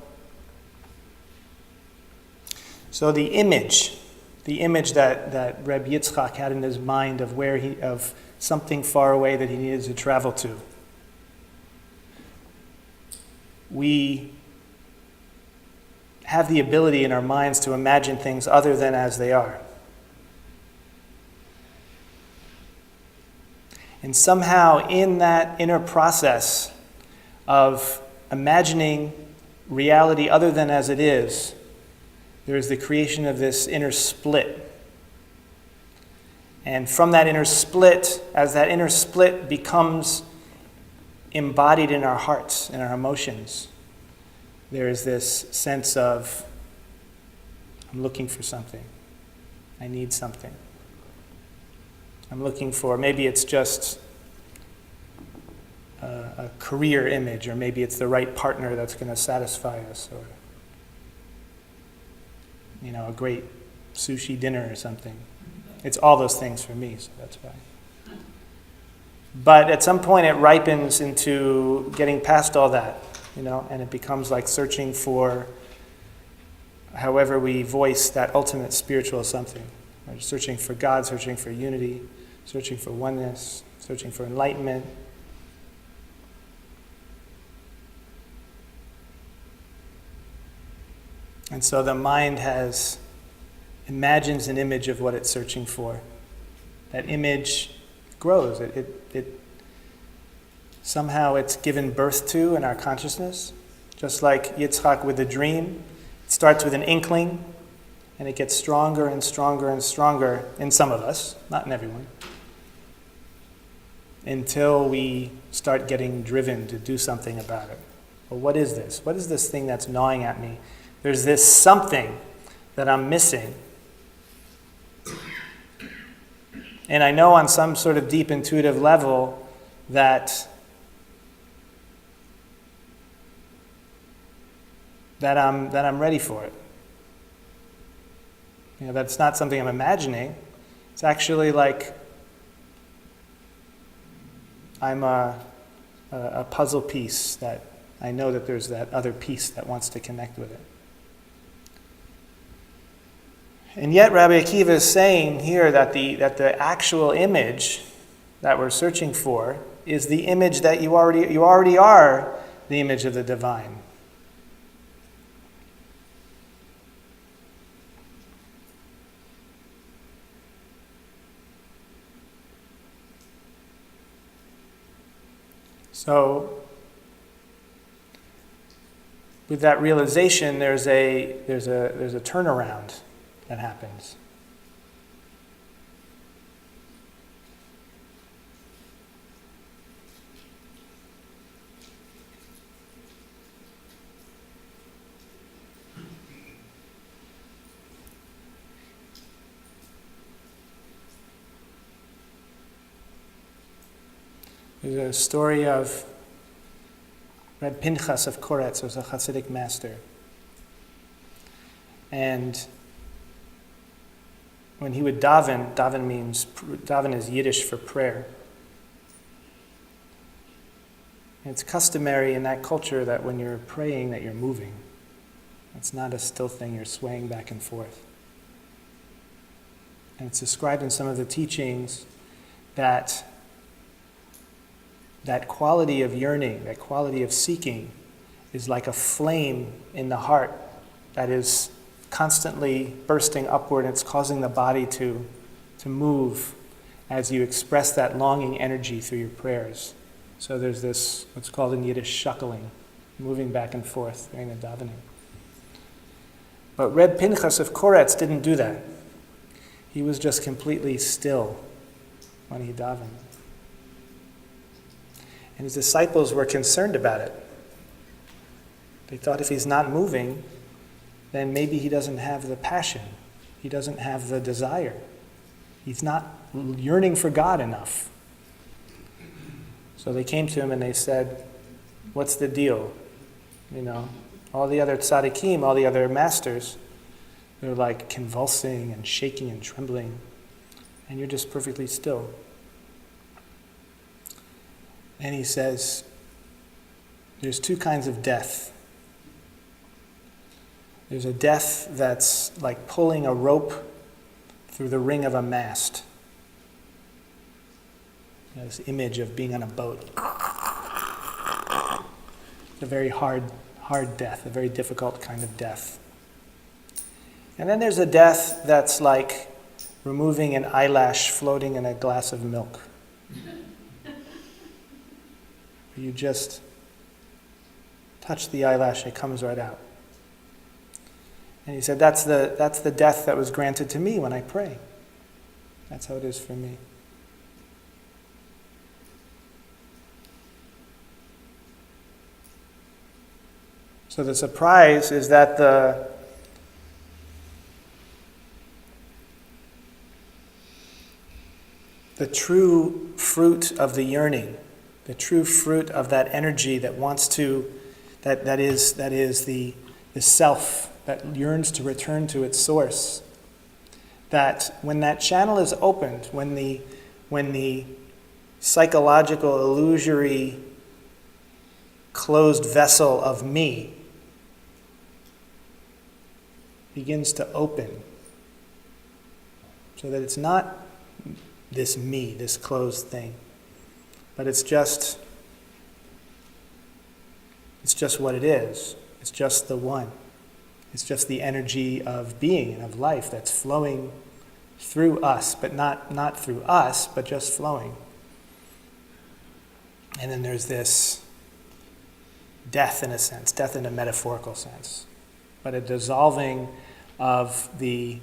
the image that Reb Yitzchak had in his mind of something far away that he needed to travel to, we have the ability in our minds to imagine things other than as they are. And somehow in that inner process of imagining reality other than as it is, there is the creation of this inner split. And from that inner split, as that inner split becomes embodied in our hearts, in our emotions, there is this sense of, I'm looking for something. I need something. I'm looking for, maybe it's just a career image, or maybe it's the right partner that's going to satisfy us, or a great sushi dinner or something. It's all those things for me, so that's why. But at some point it ripens into getting past all that, and it becomes like searching for, however we voice that ultimate spiritual something. Right? Searching for God, searching for unity, searching for oneness, searching for enlightenment. And so the mind imagines an image of what it's searching for. That image grows. It somehow it's given birth to in our consciousness. Just like Yitzchak with the dream. It starts with an inkling, and it gets stronger and stronger and stronger in some of us, not in everyone, until we start getting driven to do something about it. Well, what is this? What is this thing that's gnawing at me? There's this something that I'm missing. And I know on some sort of deep intuitive level that I'm ready for it. That's not something I'm imagining. It's actually like I'm a puzzle piece that I know that there's that other piece that wants to connect with it. And yet Rabbi Akiva is saying here that the actual image that we're searching for is the image that you already are, the image of the divine. So, with that realization, there's a turnaround that happens. There's a story of Reb Pinchas of Koretz, who was a Hassidic master. And when he would daven, daven is Yiddish for prayer. And it's customary in that culture that when you're praying that you're moving. It's not a still thing, you're swaying back and forth. And it's described in some of the teachings that quality of yearning, that quality of seeking is like a flame in the heart that is constantly bursting upward. It's causing the body to move as you express that longing energy through your prayers. So there's this, what's called in Yiddish, shuckling, moving back and forth during the davening. But Reb Pinchas of Koretz didn't do that. He was just completely still when he davened. And his disciples were concerned about it. They thought if he's not moving, then maybe he doesn't have the passion. He doesn't have the desire. He's not yearning for God enough. So they came to him and they said, what's the deal? You know, all the other tzaddikim, all the other masters, they're like convulsing and shaking and trembling. And you're just perfectly still. And he says, there's two kinds of death. There's a death that's like pulling a rope through the ring of a mast. You know, this image of being on a boat. It's a very hard death, a very difficult kind of death. And then there's a death that's like removing an eyelash floating in a glass of milk. You just touch the eyelash, it comes right out. And he said, that's the death that was granted to me when I pray. That's how it is for me. So the surprise is that the true fruit of the yearning, the true fruit of that energy that wants to, that is the self that yearns to return to its source, that when that channel is opened, when the psychological, illusory, closed vessel of me begins to open, so that it's not this me, this closed thing, but it's just what it is. It's just the one. It's just the energy of being and of life that's flowing through us, but not through us, but just flowing. And then there's this death in a sense, death in a metaphorical sense, but a dissolving of the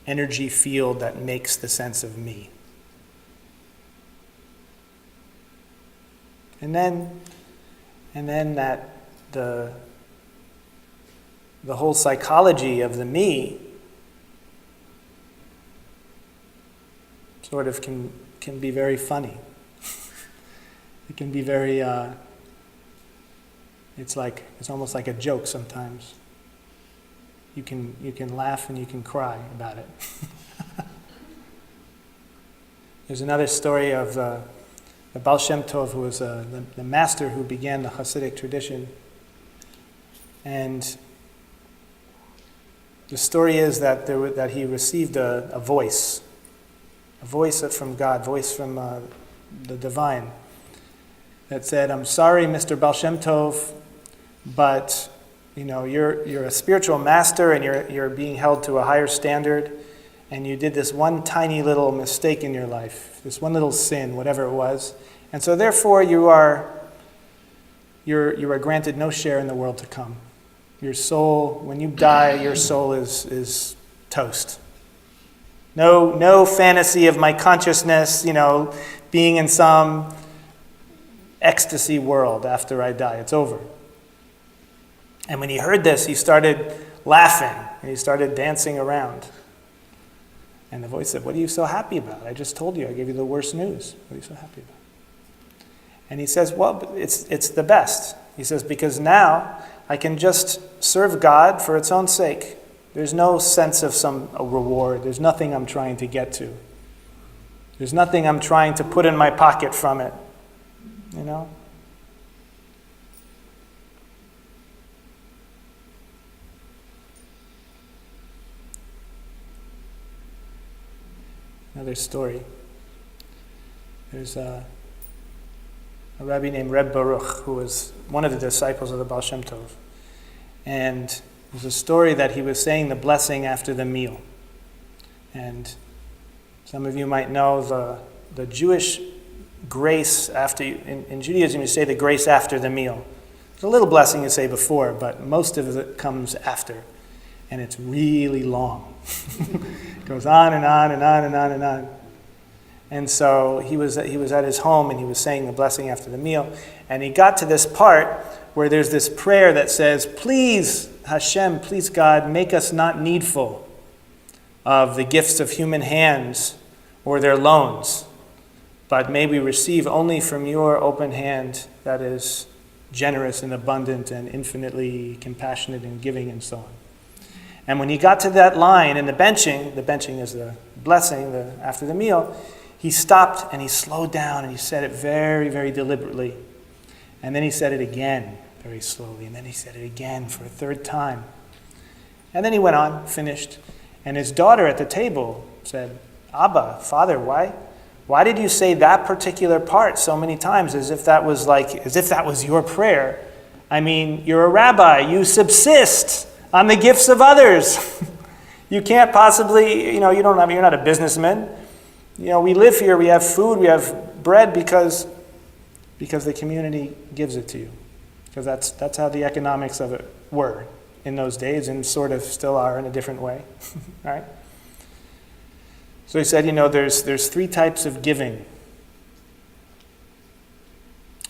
energy field that makes the sense of me. And then that the whole psychology of the me sort of can be very funny. It can be very it's almost like a joke sometimes. You can laugh and you can cry about it. There's another story of the Baal Shem Tov, who was the master who began the Hasidic tradition. And the story is that that he received a voice from God, voice from the divine, that said, "I'm sorry, Mr. Baal Shem Tov, but you're a spiritual master and you're being held to a higher standard, and you did this one tiny little mistake in your life, this one little sin, whatever it was, and so therefore you are granted no share in the world to come. Your soul, when you die, your soul is toast. No fantasy of my consciousness, being in some ecstasy world after I die. It's over." And when he heard this, he started laughing and he started dancing around. And the voice said, "What are you so happy about? I just told you, I gave you the worst news. What are you so happy about?" And he says, "Well, it's the best." He says, "Because now I can just serve God for its own sake. There's no sense of a reward. There's nothing I'm trying to get to. There's nothing I'm trying to put in my pocket from it. Another story. There's a rabbi named Reb Baruch, who was one of the disciples of the Baal Shem Tov. And there's a story that he was saying the blessing after the meal. And some of you might know the Jewish grace after, in Judaism you say the grace after the meal. There's a little blessing you say before, but most of it comes after. And it's really long. It goes on and on and on and on and on. And so he was at his home and he was saying the blessing after the meal. And he got to this part where there's this prayer that says, "Please, Hashem, please God, make us not needful of the gifts of human hands or their loans, but may we receive only from your open hand that is generous and abundant and infinitely compassionate and giving," and so on. And when he got to that line in the benching is the blessing after the meal, he stopped and he slowed down and he said it very, very deliberately. And then he said it again very slowly. And then he said it again for a third time. And then he went on, finished. And his daughter at the table said, "Abba, Father, why did you say that particular part so many times as if that was your prayer? I mean, you're a rabbi. You subsist on the gifts of others. You can't possibly, you're not a businessman. We live here, we have food, we have bread because the community gives it to you. Because that's how the economics of it were in those days and sort of still are in a different way." Right? So he said, there's three types of giving.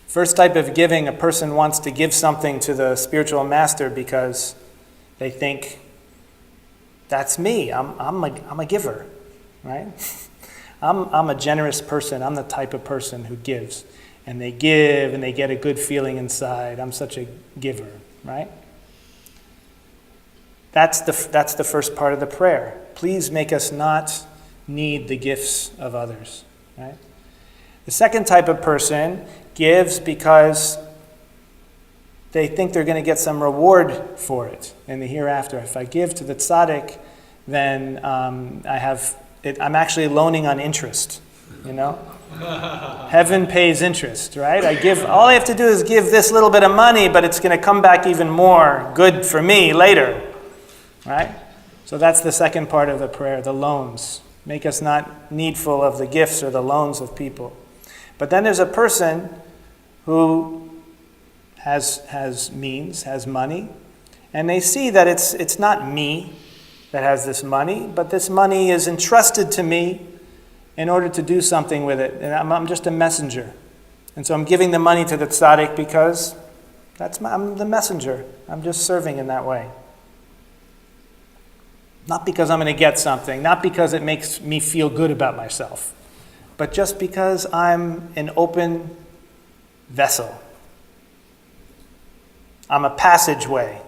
First type of giving, a person wants to give something to the spiritual master because they think, that's me, I'm a giver, right? I'm a generous person, I'm the type of person who gives. And they give and they get a good feeling inside, I'm such a giver, right? That's the first part of the prayer. Please make us not need the gifts of others, right? The second type of person gives because they think they're going to get some reward for it in the hereafter. If I give to the tzaddik, then I'm actually loaning on interest, Heaven pays interest, right? All I have to do is give this little bit of money, but it's going to come back even more good for me later, right? So that's the second part of the prayer, the loans. Make us not needful of the gifts or the loans of people. But then there's a person who has means, has money, and they see that it's not me that has this money, but this money is entrusted to me in order to do something with it. And I'm just a messenger. And so I'm giving the money to the tzaddik because I'm the messenger. I'm just serving in that way. Not because I'm going to get something, not because it makes me feel good about myself, but just because I'm an open vessel. I'm a passageway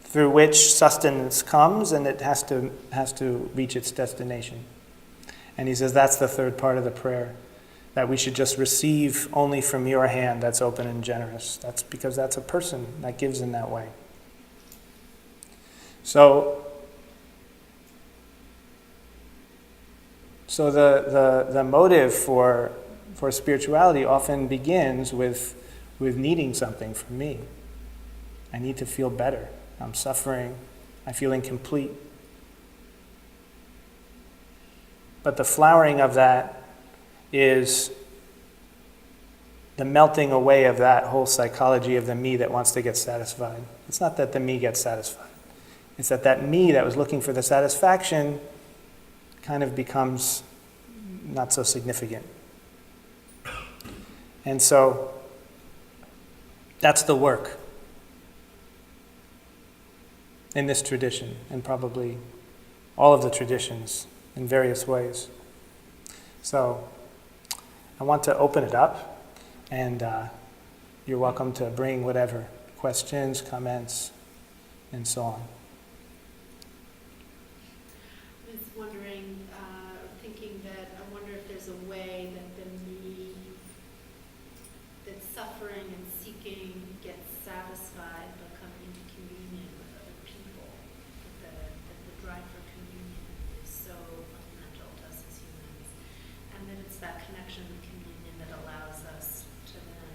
through which sustenance comes and it has to reach its destination. And he says that's the third part of the prayer. that we should just receive only from your hand that's open and generous. That's because that's a person that gives in that way. So the motive for spirituality often begins with needing something from me. I need to feel better. I'm suffering. I feel incomplete. But the flowering of that is the melting away of that whole psychology of the me that wants to get satisfied. It's not that the me gets satisfied. It's that me that was looking for the satisfaction kind of becomes not so significant. And so that's the work in this tradition, and probably all of the traditions in various ways. So I want to open it up, and you're welcome to bring whatever questions, comments, and so on. I was wondering, thinking that I wonder if there's a way that the me that's suffering and seeking gets satisfied by coming into communion with other people. That the drive for communion is so fundamental to us as humans. And that it's that connection and communion that allows us to then,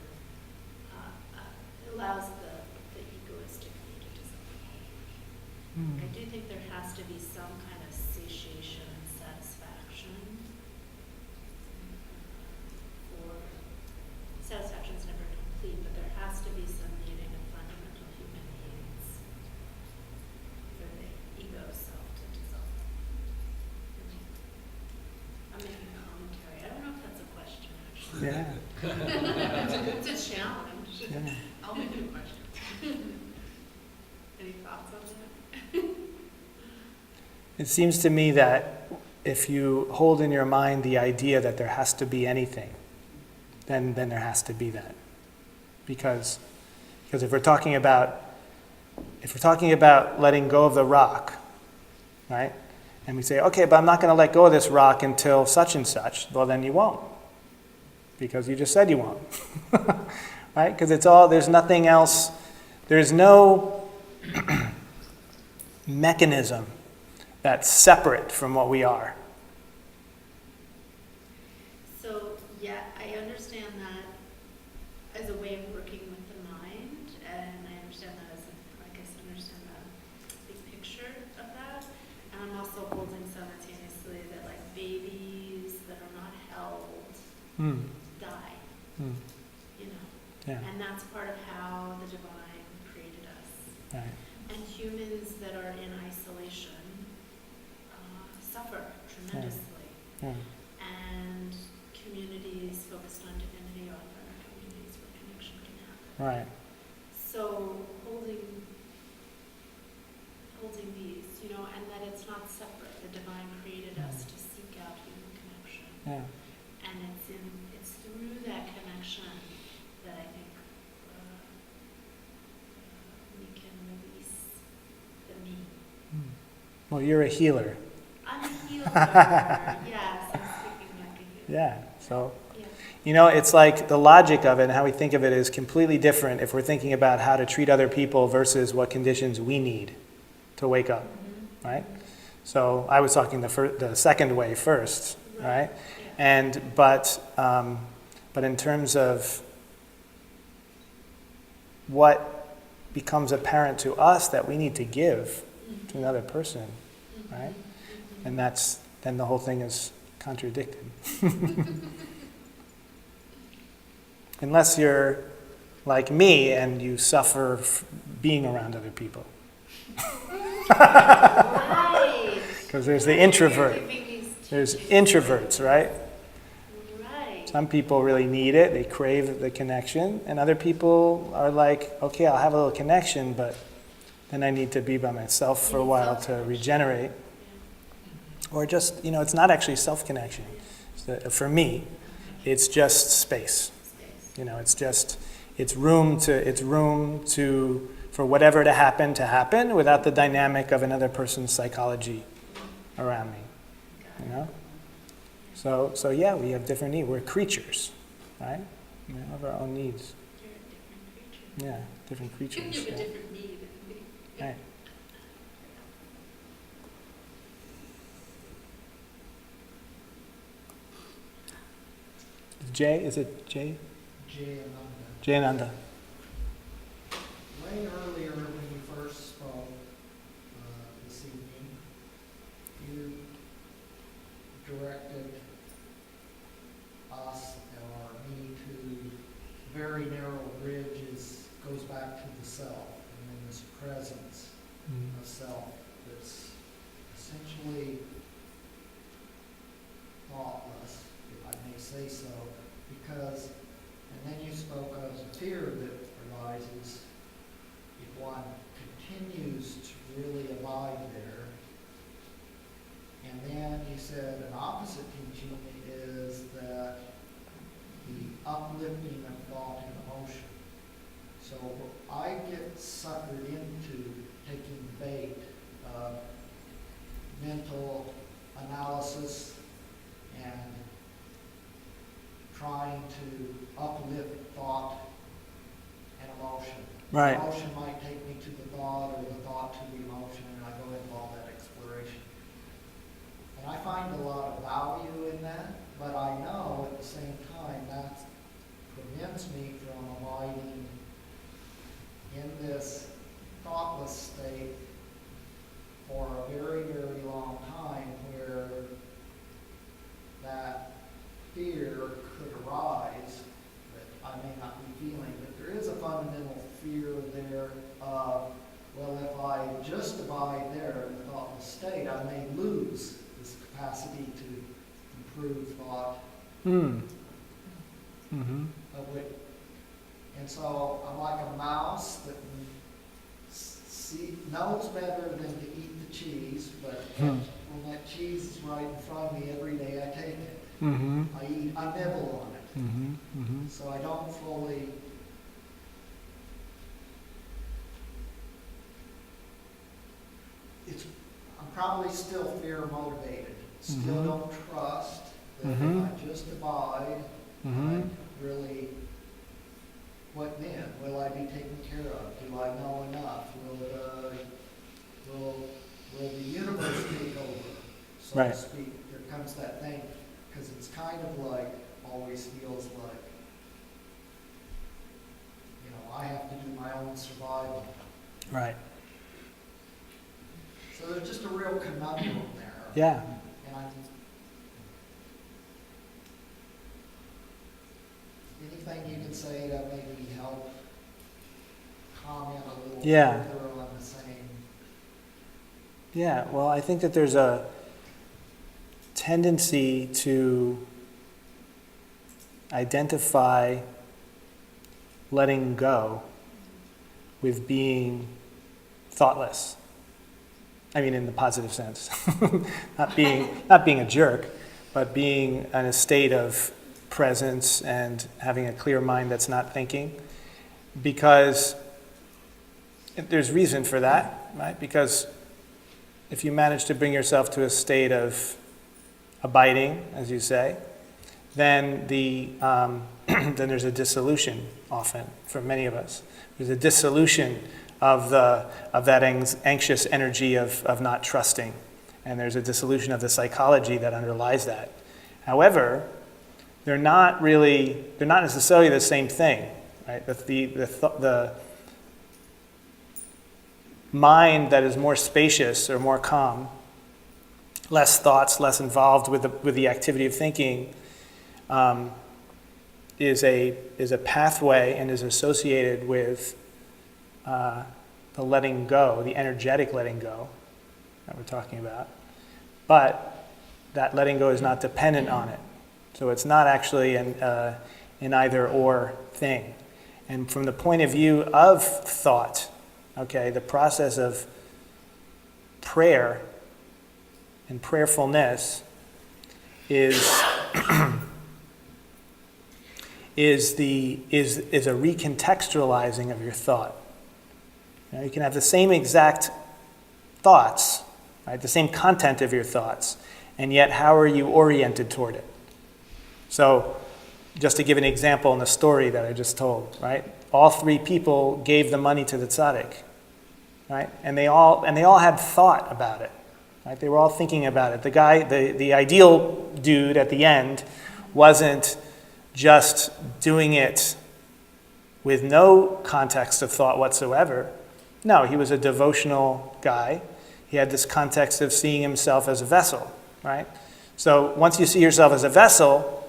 allows the egoistic me to disappear. I do think there has to be some kind of satiation and satisfaction. Or satisfaction is never complete, but there has to be some meeting of fundamental human needs for the ego self to dissolve. I'm making a commentary. I don't know if that's a question, actually. Yeah. It's a challenge. Yeah. I'll make it a question. Any thoughts on that? It seems to me that if you hold in your mind the idea that there has to be anything, then there has to be that. Because if we're talking about letting go of the rock, right? And we say, okay, but I'm not going to let go of this rock until such and such. Well, then you won't, because you just said you won't, right? Because there's nothing else. There's no mechanism that's separate from what we are. So, yeah, I understand that as a way of working with the mind, and I understand that understand the big picture of that. And I'm also holding simultaneously that, like, babies that are not held die, you know. Yeah. And that's part of how the divine created us. Right. And humans that are in isolation suffer tremendously. Yeah. And communities focused on divinity often are communities where connection can happen. Right. So holding these, you know, and that it's not separate. The divine created us to seek out human connection. Yeah. And it's through that connection that I think we can release the me. Well, you're a healer. I'm a healer. Yes, I'm speaking like a healer. Yeah. So, Yeah. you know, it's like the logic of it and how we think of it is completely different if we're thinking about how to treat other people versus what conditions we need to wake up, right? So I was talking the second way first, right? Yeah. But in terms of what becomes apparent to us that we need to give to another person, right? And then the whole thing is contradicted. Unless you're like me and you suffer being around other people. Right. Because there's the introvert. There's introverts, right? Right. Some people really need it. They crave the connection. And other people are like, okay, I'll have a little connection, but then I need to be by myself for a while to regenerate. Or just, you know, it's not actually self-connection. For me, it's just space. You know, it's room to for whatever to happen without the dynamic of another person's psychology around me. You know? So yeah, we have different needs. We're creatures, right? We have our own needs. You're a different creature. Yeah, different creatures. You have a yeah. different need than me. Right. Is it Jay? Jay Ananda. Jayananda. Way earlier when you first spoke this evening, you directed us or me to very narrow bridges, goes back to the self, and then this presence of self that's essentially thoughtless, if I may say so, because, and then you spoke of the fear that arises if one continues to really abide there. And then you said an opposite teaching is that the uplifting of thought and emotion. So I get suckered into taking bait of mental analysis and trying to uplift thought and emotion. Right. The emotion might take me to the thought, or the thought to the emotion, and I go into all that exploration. And I find a lot of value in that, but I know at the same time that prevents me from abiding in this thoughtless state for a very, very long time, where that fear could arise that I may not be feeling, but there is a fundamental fear there of, well, if I just abide there in the thoughtless state, I may lose this capacity to improve thought. And so I'm like a mouse that knows better than to eat the cheese, but when that cheese is right in front of me every day, I take it. I nibble on it. So I don't fully I'm probably still fear motivated. Still don't trust that if I just abide, I really, what then? Will I be taken care of? Do I know enough? Will the universe take over, so Right. to speak? There comes that thing, because it's kind of like, always feels like, I have to do my own survival. Right. So there's just a real conundrum there. Yeah. And anything you can say to maybe help comment a little Yeah. further on the same. Yeah, well, I think that there's a tendency to identify letting go with being thoughtless. I mean, in the positive sense. not being a jerk, but being in a state of presence and having a clear mind that's not thinking. Because there's reason for that, right? Because if you manage to bring yourself to a state of abiding, as you say, then then there's a dissolution often for many of us. There's a dissolution of that anxious energy of not trusting, and there's a dissolution of the psychology that underlies that. However, they're not necessarily the same thing, right? The mind that is more spacious or more calm, less thoughts, less involved with the activity of thinking, is a pathway and is associated with the letting go, the energetic letting go that we're talking about. But that letting go is not dependent on it. So it's not actually an either or thing. And from the point of view of thought, okay, the process of prayer and prayerfulness is a recontextualizing of your thought. You can have the same exact thoughts, right, the same content of your thoughts, and yet how are you oriented toward it? So, just to give an example in the story that I just told, right? All three people gave the money to the tzaddik, right? And they all had thought about it, right? They were all thinking about it. The guy, the ideal dude at the end, wasn't just doing it with no context of thought whatsoever. No, he was a devotional guy. He had this context of seeing himself as a vessel, right? So once you see yourself as a vessel,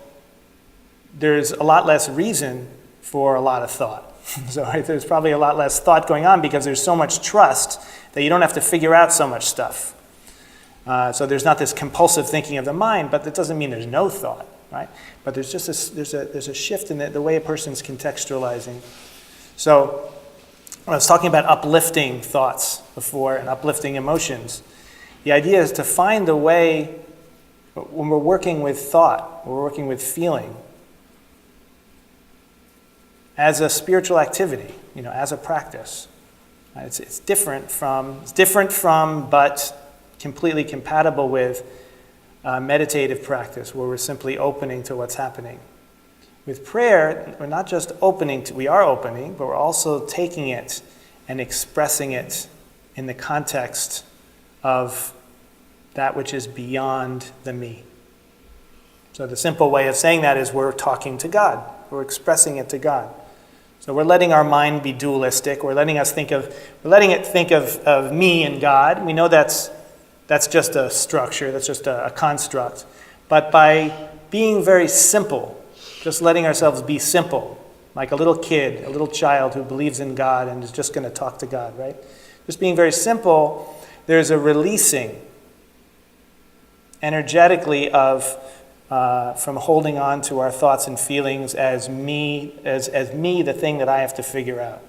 there's a lot less reason for a lot of thought. So right, there's probably a lot less thought going on because there's so much trust that you don't have to figure out so much stuff. So there's not this compulsive thinking of the mind, but that doesn't mean there's no thought, right? But there's just there's a shift in the way a person's contextualizing. So when I was talking about uplifting thoughts before and uplifting emotions, the idea is to find a way, when we're working with thought, we're working with feeling, as a spiritual activity, as a practice. It's different from, but completely compatible with meditative practice, where we're simply opening to what's happening. With prayer, we're not just we are opening, but we're also taking it and expressing it in the context of that which is beyond the me. So the simple way of saying that is we're talking to God. We're expressing it to God. So we're letting our mind be dualistic. We're letting it think of me and God. We know that's just a structure, that's just a construct. But by being very simple, just letting ourselves be simple, like a little kid, a little child who believes in God and is just going to talk to God, right? Just being very simple, there's a releasing energetically of from holding on to our thoughts and feelings as me, the thing that I have to figure out.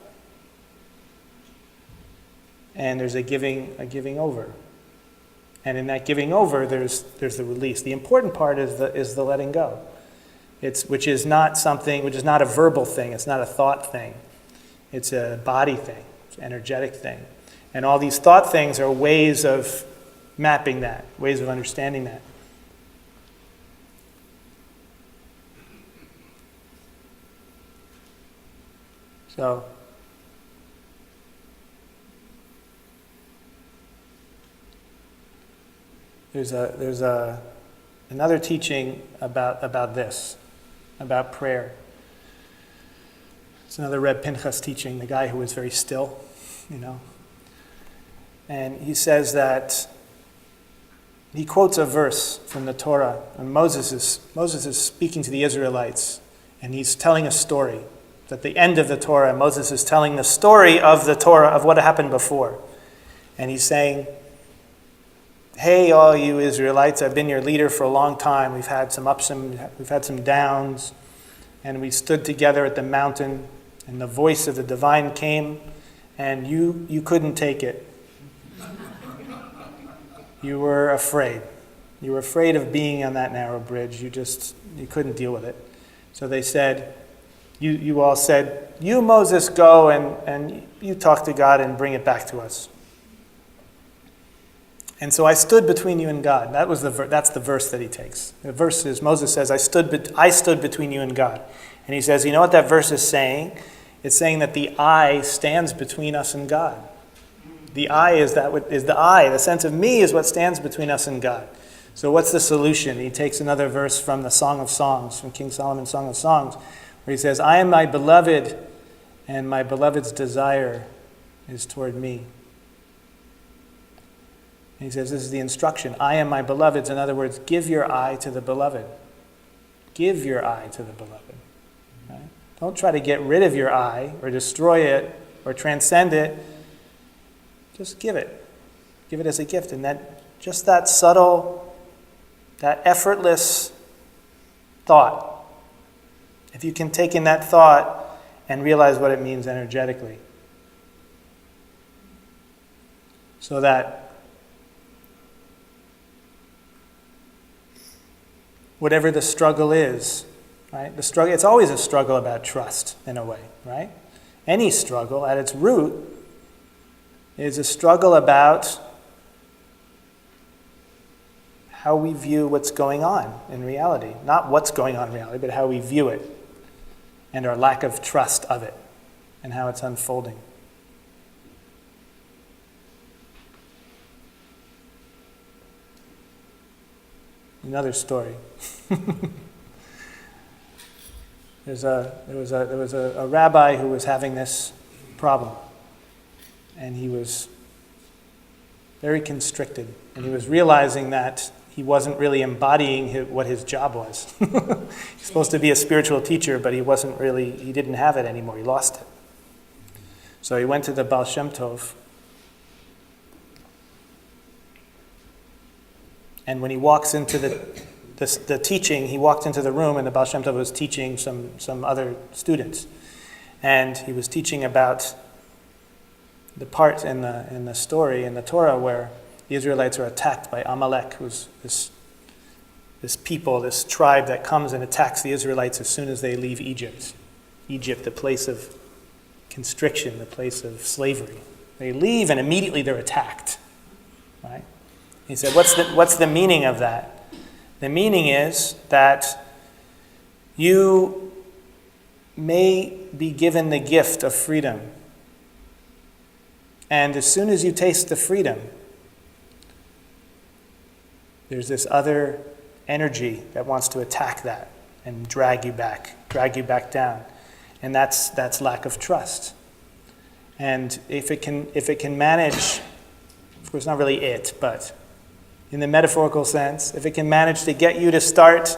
And there's a giving over. And in that giving over, there's the release. The important part is the letting go. Which is not a verbal thing. It's not a thought thing. It's a body thing. It's an energetic thing. And all these thought things are ways of mapping that, ways of understanding that. So, there's another teaching about this, about prayer. It's another Reb Pinchas teaching, the guy who was very still, And he says that, he quotes a verse from the Torah, and Moses is speaking to the Israelites, and he's telling a story. At the end of the Torah, Moses is telling the story of the Torah, of what happened before. And he's saying, hey, all you Israelites, I've been your leader for a long time. We've had some ups and we've had some downs. And we stood together at the mountain, and the voice of the divine came, and you couldn't take it. You were afraid. You were afraid of being on that narrow bridge. You couldn't deal with it. So they said, you all said, you, Moses, go and you talk to God and bring it back to us. And so I stood between you and God. That's the verse that he takes. The verse is, Moses says, I stood between you and God. And he says, you know what that verse is saying? It's saying that the I stands between us and God. The I is the I. The sense of me is what stands between us and God. So what's the solution? He takes another verse from the Song of Songs, from King Solomon's Song of Songs, where he says, I am my beloved, and my beloved's desire is toward me. And he says, this is the instruction. I am my beloved's. In other words, give your eye to the beloved. Give your eye to the beloved. Right? Don't try to get rid of your eye or destroy it or transcend it. Just give it. Give it as a gift. And that subtle, that effortless thought, if you can take in that thought and realize what it means energetically, so that whatever the struggle is, right? It's always a struggle about trust in a way, right? Any struggle at its root is a struggle about how we view what's going on in reality. Not what's going on in reality, but how we view it and our lack of trust of it and how it's unfolding. Another story. There was a rabbi who was having this problem, and he was very constricted, and he was realizing that he wasn't really embodying what his job was. He's supposed to be a spiritual teacher, but he didn't have it anymore. He lost it. So he went to the Baal Shem Tov, and when he walks into the teaching, he walked into the room, and the Baal Shem Tov was teaching some other students. And he was teaching about the part in the story, in the Torah, where the Israelites are attacked by Amalek, who's this people, this tribe that comes and attacks the Israelites as soon as they leave Egypt. Egypt, the place of constriction, the place of slavery. They leave and immediately they're attacked. Right? He said, what's the meaning of that? The meaning is that you may be given the gift of freedom. And as soon as you taste the freedom, there's this other energy that wants to attack that and drag you back down. And that's lack of trust. And if it can manage, of course not really it, but in the metaphorical sense, if it can manage to get you to start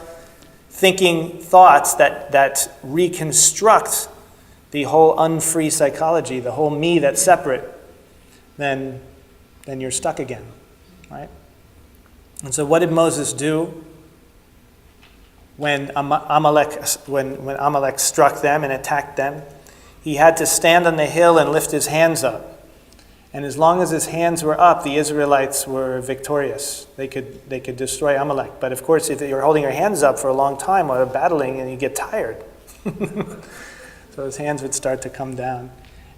thinking thoughts that reconstruct the whole unfree psychology, the whole me that's separate, then you're stuck again, right? And so what did Moses do when Amalek struck them and attacked them? He had to stand on the hill and lift his hands up. And as long as his hands were up, the Israelites were victorious. They could destroy Amalek. But of course, if you're holding your hands up for a long time while battling, and you get tired. So his hands would start to come down.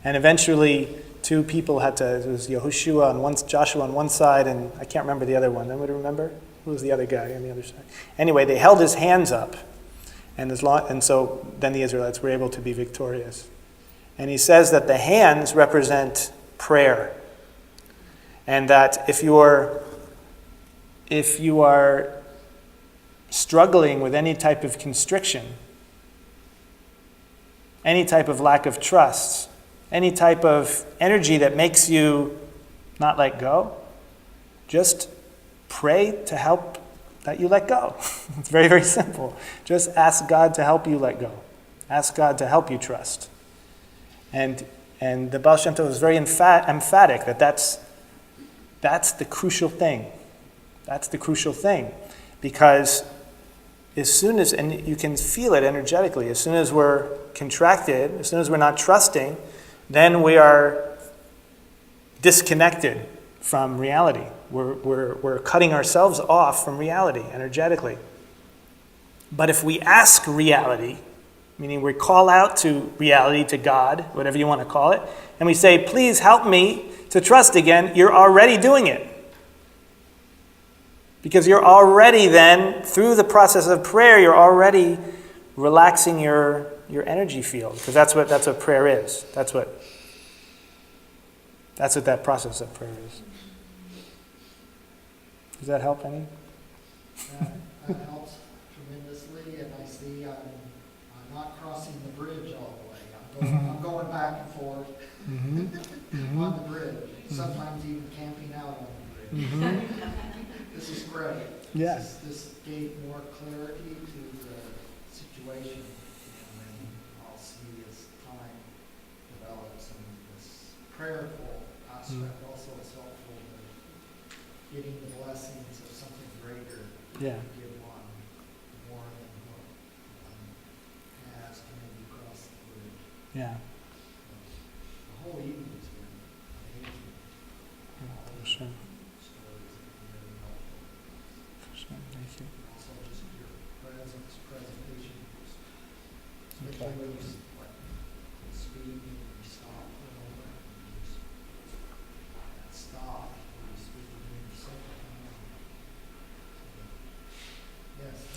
And eventually, two people it was Joshua on one side, and I can't remember the other one. Anybody remember? Who was the other guy on the other side? Anyway, they held his hands up. And so then the Israelites were able to be victorious. And he says that the hands represent prayer, and that if you are struggling with any type of constriction, any type of lack of trust, any type of energy that makes you not let go, just pray to help that you let go. It's very, very simple. Just ask God to help you let go. Ask God to help you trust. And the Baal Shem Tov was very emphatic that that's the crucial thing. That's the crucial thing. Because as soon as, and you can feel it energetically, as soon as we're contracted, as soon as we're not trusting, then we are disconnected from reality. We're cutting ourselves off from reality energetically. But if we ask reality, meaning we call out to reality, to God, whatever you want to call it, and we say, please help me to trust again, you're already doing it. Because you're already then, through the process of prayer, you're already relaxing your energy field. Because that's what prayer is. That's what that process of prayer is. Does that help any? That helps tremendously, and I see I'm not crossing the bridge all the way. I'm going back and forth on the bridge. Sometimes even camping out on the bridge. This is great. Yeah. This gave more clarity to the situation, and I'll see as time develops, and this prayerful aspect also is helpful to getting the blessings of something greater. Yeah. Give one more than what one has to maybe cross the bridge. Yeah. The whole evening's been amazing. All the Sure. stories have been really helpful. Sure. Thank you. Also just your presentation, especially when you speak and you stop for a moment, and you just stop when you speak and you say,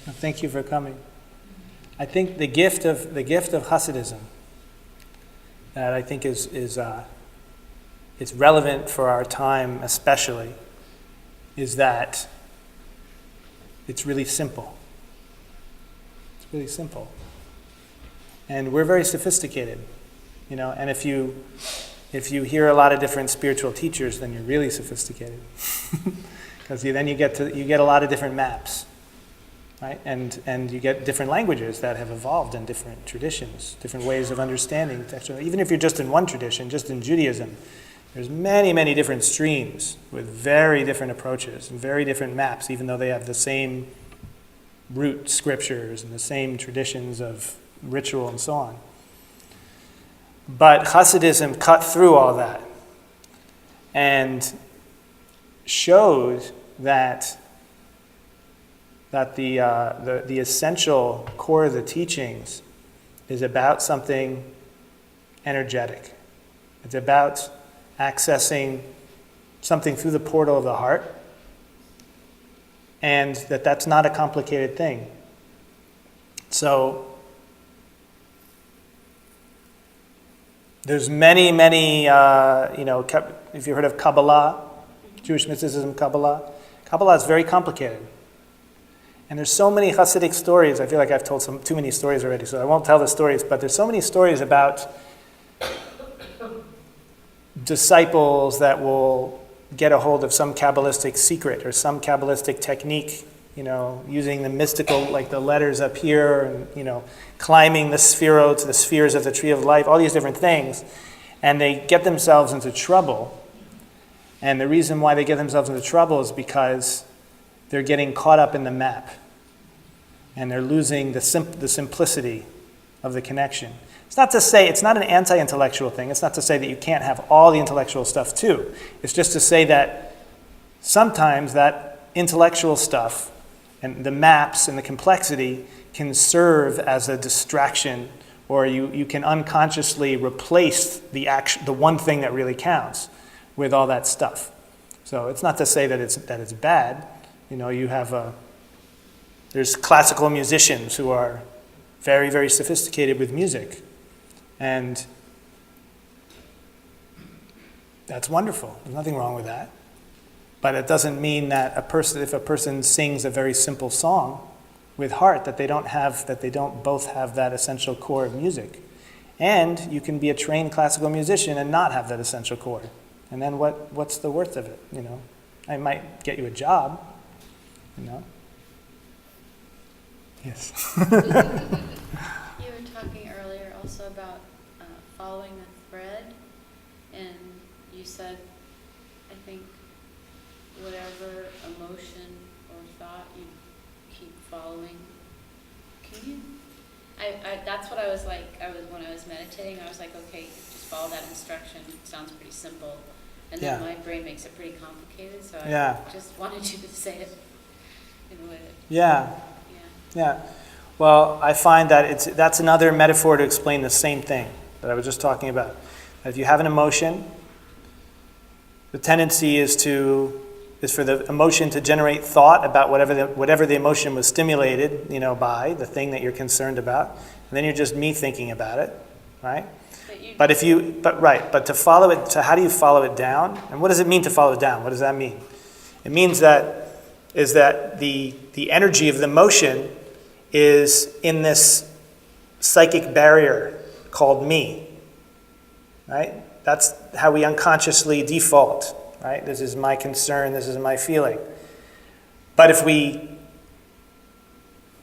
Thank you for coming. I think the gift of Hasidism that I think is it's relevant for our time especially is that it's really simple. It's really simple. And we're very sophisticated, and if you hear a lot of different spiritual teachers, then you're really sophisticated. Because then you get a lot of different maps. Right? And you get different languages that have evolved in different traditions, different ways of understanding. Even if you're just in one tradition, just in Judaism, there's many, many different streams with very different approaches and very different maps, even though they have the same root scriptures and the same traditions of ritual and so on. But Hasidism cut through all that and showed that the essential core of the teachings is about something energetic. It's about accessing something through the portal of the heart, and that's not a complicated thing. So there's many, if you've heard of Kabbalah, Jewish mysticism, Kabbalah is very complicated. And there's so many Hasidic stories. I feel like I've told too many stories already, so I won't tell the stories, but there's so many stories about disciples that will get a hold of some Kabbalistic secret or some Kabbalistic technique, using the mystical, like the letters up here, and, climbing the spheroids, the spheres of the tree of life, all these different things. And they get themselves into trouble. And the reason why they get themselves into trouble is because they're getting caught up in the map, and they're losing the simplicity of the connection. It's not to say, it's not an anti-intellectual thing. It's not to say that you can't have all the intellectual stuff too. It's just to say that sometimes that intellectual stuff and the maps and the complexity can serve as a distraction, or you can unconsciously replace the one thing that really counts with all that stuff. So it's not to say that it's bad. There's classical musicians who are very, very sophisticated with music. And that's wonderful. There's nothing wrong with that. But it doesn't mean that if a person sings a very simple song with heart, that they don't both have that essential core of music. And you can be a trained classical musician and not have that essential core. And then what's the worth of it? I might get you a job. Yes. You were talking earlier also about following a thread, and you said, I think, whatever emotion or thought you keep following. Can you? That's what I was like. When I was meditating, I was like, okay, just follow that instruction. It sounds pretty simple. And then my brain makes it pretty complicated, so I just wanted you to say it in a way that... Yeah. Well, I find that that's another metaphor to explain the same thing that I was just talking about. If you have an emotion, the tendency is for the emotion to generate thought about whatever the emotion was stimulated, by the thing that you're concerned about, and then you're just me thinking about it, right? But to follow it, how do you follow it down? And what does it mean to follow it down? What does that mean? It means that the energy of the emotion is in this psychic barrier called me, right? That's how we unconsciously default, right? This is my concern, this is my feeling. But if we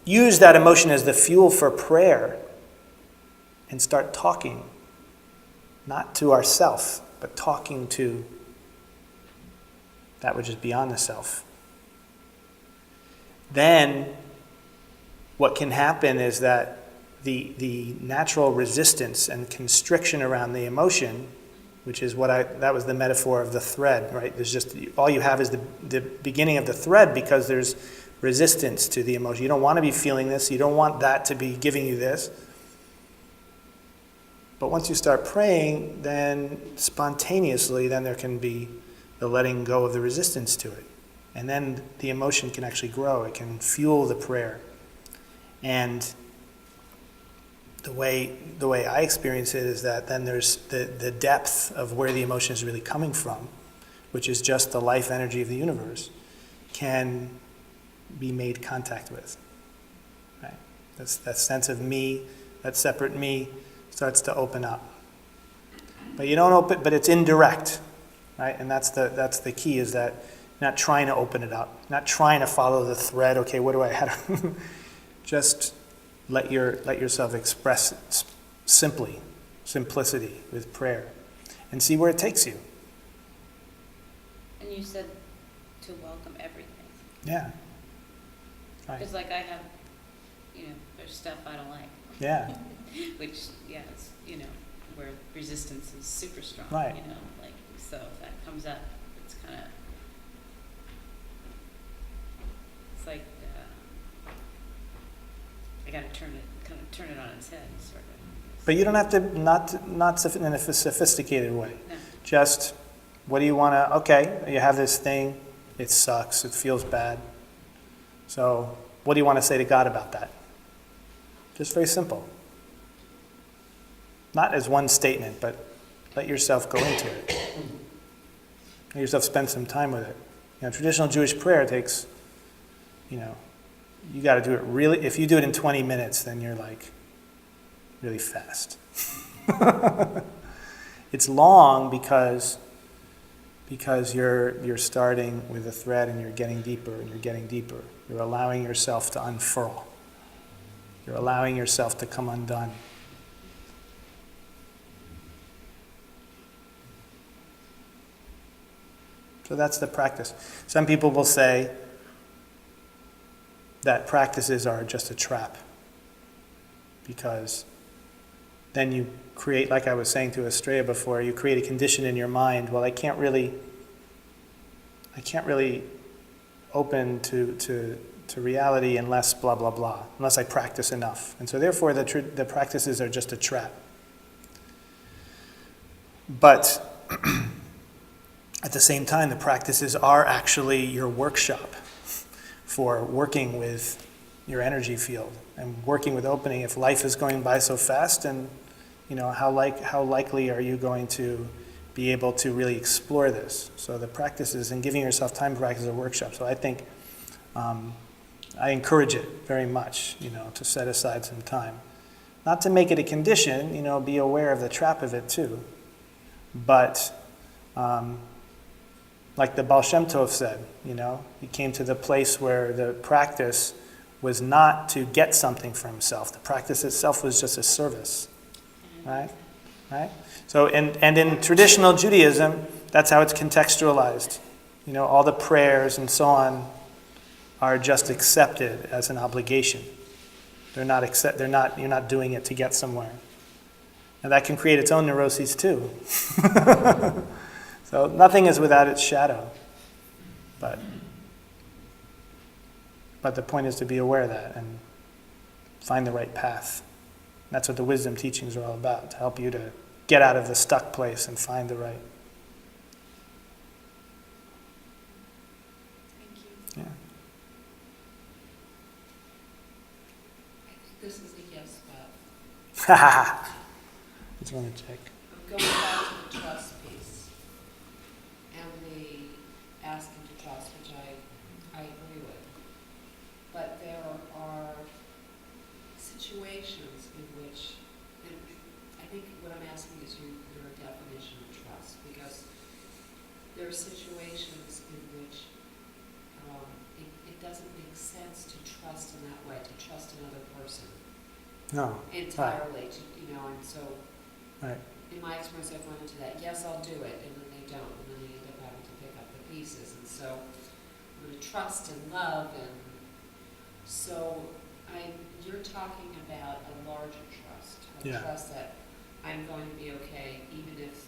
use that emotion as the fuel for prayer and start talking, not to ourself, but talking to that which is beyond the self, then what can happen is that the natural resistance and constriction around the emotion, which is that was the metaphor of the thread, right? There's just, all you have is the beginning of the thread because there's resistance to the emotion. You don't want to be feeling this. You don't want that to be giving you this. But once you start praying, then spontaneously, then there can be the letting go of the resistance to it. And then the emotion can actually grow. It can fuel the prayer. And the way I experience it is that then there's the depth of where the emotion is really coming from, which is just the life energy of the universe, can be made contact with. Right? That sense of me, that separate me, starts to open up. But you don't open, but it's indirect, right? And that's the key, is that not trying to open it up, not trying to follow the thread. Okay, what do I have? Just let yourself express it simplicity with prayer, and see where it takes you. And you said to welcome everything. Yeah. Right. Because like I have, there's stuff I don't like. Yeah. Which, it's, where resistance is super strong. Right. So if that comes up, it's kind of, it's like, I got to turn it on its head, sort of. But you don't have to, not in a sophisticated way. No. Just, what do you want to, okay, you have this thing, it sucks, it feels bad. So what do you want to say to God about that? Just very simple. Not as one statement, but let yourself go into it. Let yourself spend some time with it. Traditional Jewish prayer takes, you got to do it really, if you do it in 20 minutes, then you're like really fast. It's long because you're starting with a thread and you're getting deeper and you're getting deeper. You're allowing yourself to unfurl. You're allowing yourself to come undone. So that's the practice. Some people will say that practices are just a trap, because then you create, like I was saying to Estrella before, you create a condition in your mind. Well, I can't really open to reality unless blah blah blah, unless I practice enough. And so therefore the practices are just a trap. But at the same time, the practices are actually your workshop for working with your energy field and working with opening. If life is going by so fast, and how likely are you going to be able to really explore this? So the practices and giving yourself time to practice a workshop. So I think I encourage it very much, to set aside some time. Not to make it a condition, be aware of the trap of it too. But like the Baal Shem Tov said, he came to the place where the practice was not to get something for himself. The practice itself was just a service, right? So, and in traditional Judaism, that's how it's contextualized. All the prayers and so on are just accepted as an obligation. You're not doing it to get somewhere. And that can create its own neuroses too. So nothing is without its shadow. But the point is to be aware of that and find the right path. That's what the wisdom teachings are all about, to help you to get out of the stuck place and find the right. Thank you. Yeah. I think this is a yes vote. Ha Just want to check. I'm going back to the trust piece and the asking to trust, which I agree with. But there are situations in which, and I think what I'm asking is your definition of trust, because there are situations in which it doesn't make sense to trust in that way, to trust another person No. entirely, and so Right. in my experience, I've run into that. Yes, I'll do it, and then they don't, and then they end up having to pick up the pieces. And so, I'm going to trust and love, and so you're talking about a larger trust, a trust that I'm going to be okay, even if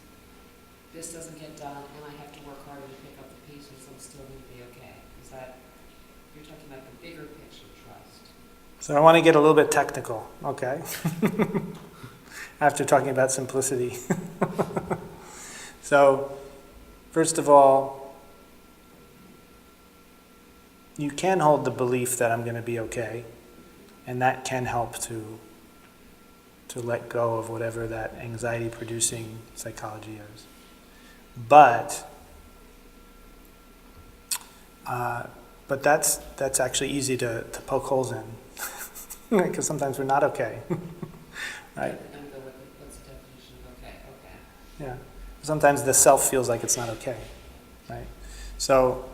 this doesn't get done, and I have to work harder to pick up the pieces. I'm still going to be okay. Is that you're talking about the bigger picture trust? So I want to get a little bit technical, okay? After talking about simplicity. So, first of all, you can hold the belief that I'm going to be okay, And that can help to let go of whatever that anxiety-producing psychology is. But that's actually easy to poke holes in, because sometimes we're not okay, right? I'm good with it. What's the definition of okay? Okay. Yeah. Sometimes the self feels like it's not okay, right? So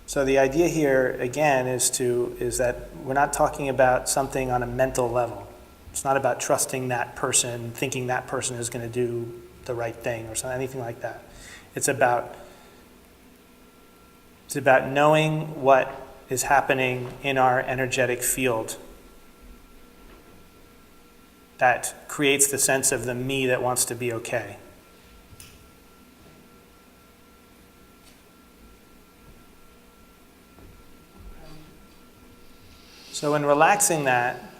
the idea here again is that we're not talking about something on a mental level. It's not about trusting that person, thinking that person is going to do the right thing or something, anything like that. It's about knowing what is happening in our energetic field that creates the sense of the me that wants to be okay. So in relaxing that,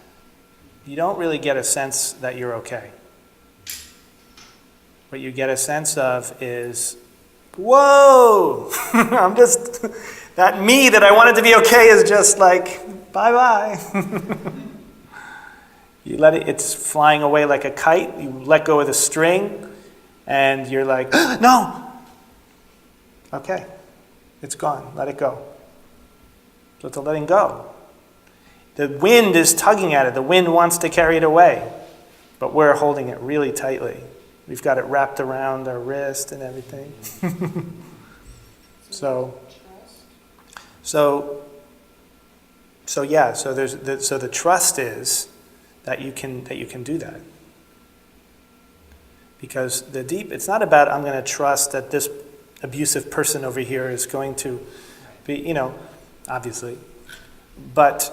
you don't really get a sense that you're okay. What you get a sense of is, whoa, that me that I wanted to be okay is just like, bye-bye. You let it, it's flying away like a kite, you let go of the string, and you're like, no! Okay, it's gone, let it go. So it's a letting go. The wind is tugging at it. The wind wants to carry it away. But we're holding it really tightly. We've got it wrapped around our wrist and everything. So the trust is that you can do that. Because it's not about I'm going to trust that this abusive person over here is going to be, obviously. But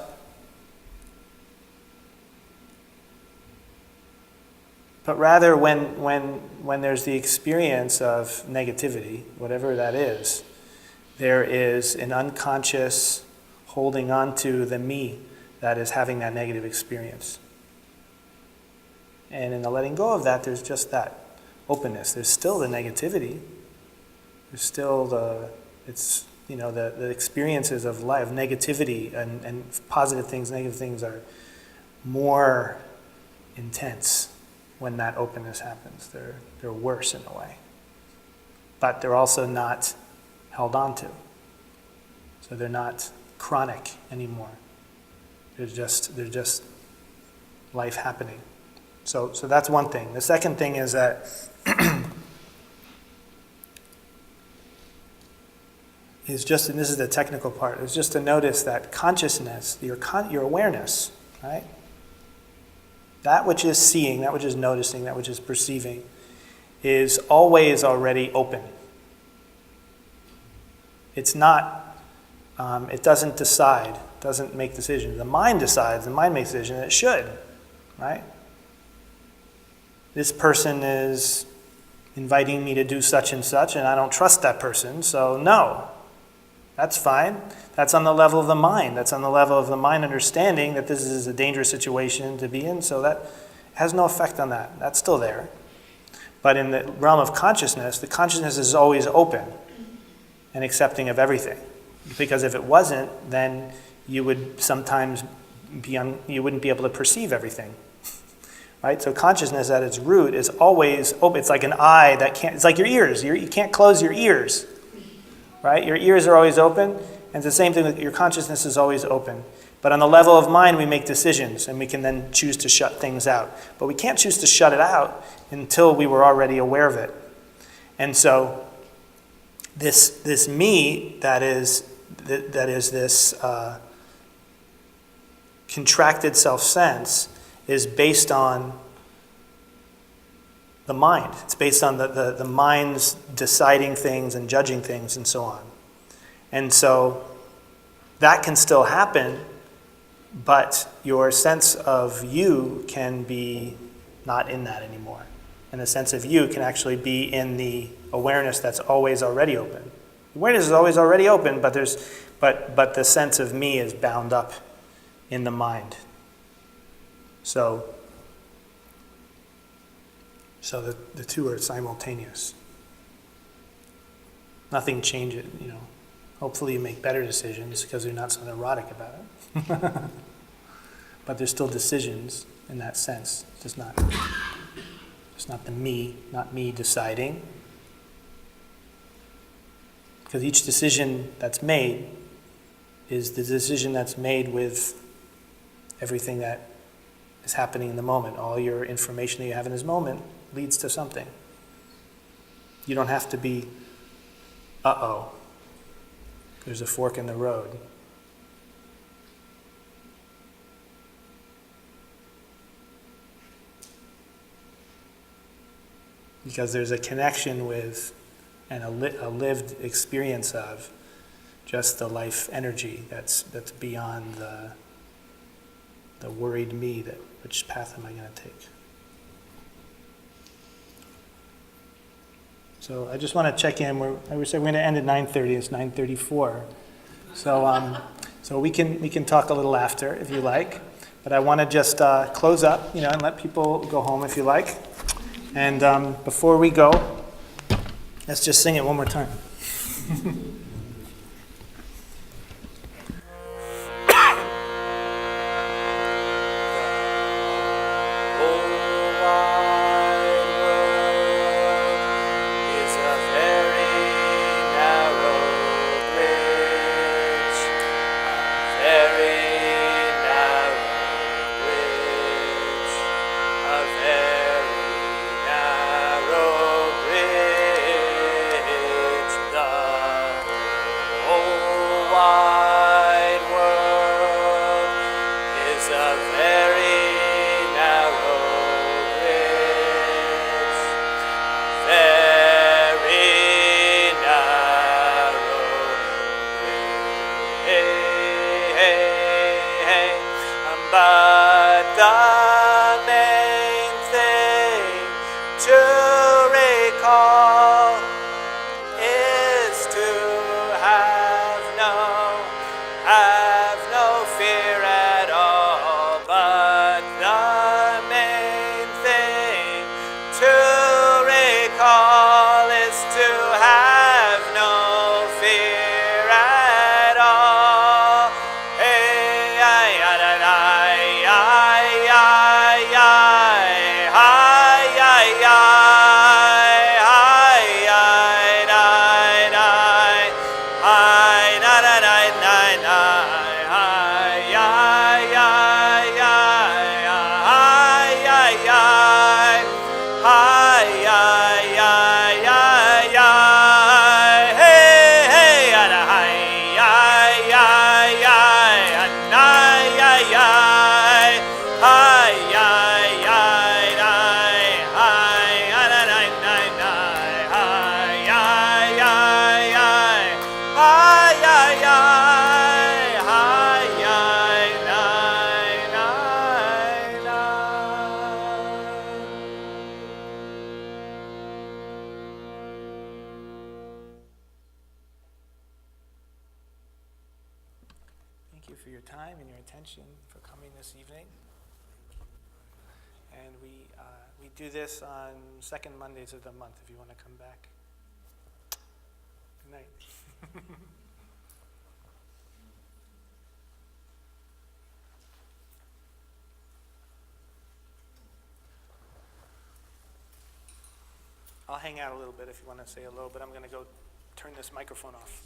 rather, when there's the experience of negativity, whatever that is, there is an unconscious holding on to the me that is having that negative experience. And in the letting go of that, there's just that openness. There's still the negativity. There's still the experiences of life, negativity and positive things, negative things are more intense. When that openness happens, they're worse in a way, but they're also not held on to. So they're not chronic anymore. They're just life happening. So that's one thing. The second thing is that is just, and this is the technical part, is just to notice that consciousness, your awareness, right? That which is seeing, that which is noticing, that which is perceiving, is always already open. It's not, it doesn't decide, doesn't make decisions. The mind decides, the mind makes decisions, and it should, right? This person is inviting me to do such and such, and I don't trust that person, so no. That's fine. That's on the level of the mind. That's on the level of the mind understanding that this is a dangerous situation to be in, so that has no effect on that. That's still there. But in the realm of consciousness, the consciousness is always open and accepting of everything. Because if it wasn't, then you would sometimes you wouldn't be able to perceive everything. Right? So consciousness at its root is always open. It's like an eye that can't, it's like your ears. You can't close your ears. Right? Your ears are always open, and it's the same thing with your consciousness is always open. But on the level of mind, we make decisions, and we can then choose to shut things out. But we can't choose to shut it out until we were already aware of it. And so this me that is this contracted self-sense is based on the mind. It's based on the mind's deciding things and judging things and so on. And so that can still happen, but your sense of you can be not in that anymore. And the sense of you can actually be in the awareness that's always already open. Awareness is always already open, but the sense of me is bound up in the mind. So the two are simultaneous. Nothing changes, Hopefully you make better decisions because you're not so neurotic about it. but there's still decisions in that sense. It's not the me, not me deciding. Because each decision that's made is the decision that's made with everything that is happening in the moment. All your information that you have in this moment leads to something. You don't have to be, uh-oh, there's a fork in the road. Because there's a connection with and a lived experience of just the life energy that's beyond the worried me that which path am I going to take. So I just want to check in. We're going to end at 9:30. It's 9:34. So we can talk a little after if you like. But I want to just close up, and let people go home if you like. And before we go, let's just sing it one more time. Thank you for your time and your attention, for coming this evening. And we do this on second Mondays of the month if you want to come back. Good night. I'll hang out a little bit if you want to say hello, but I'm going to go turn this microphone off.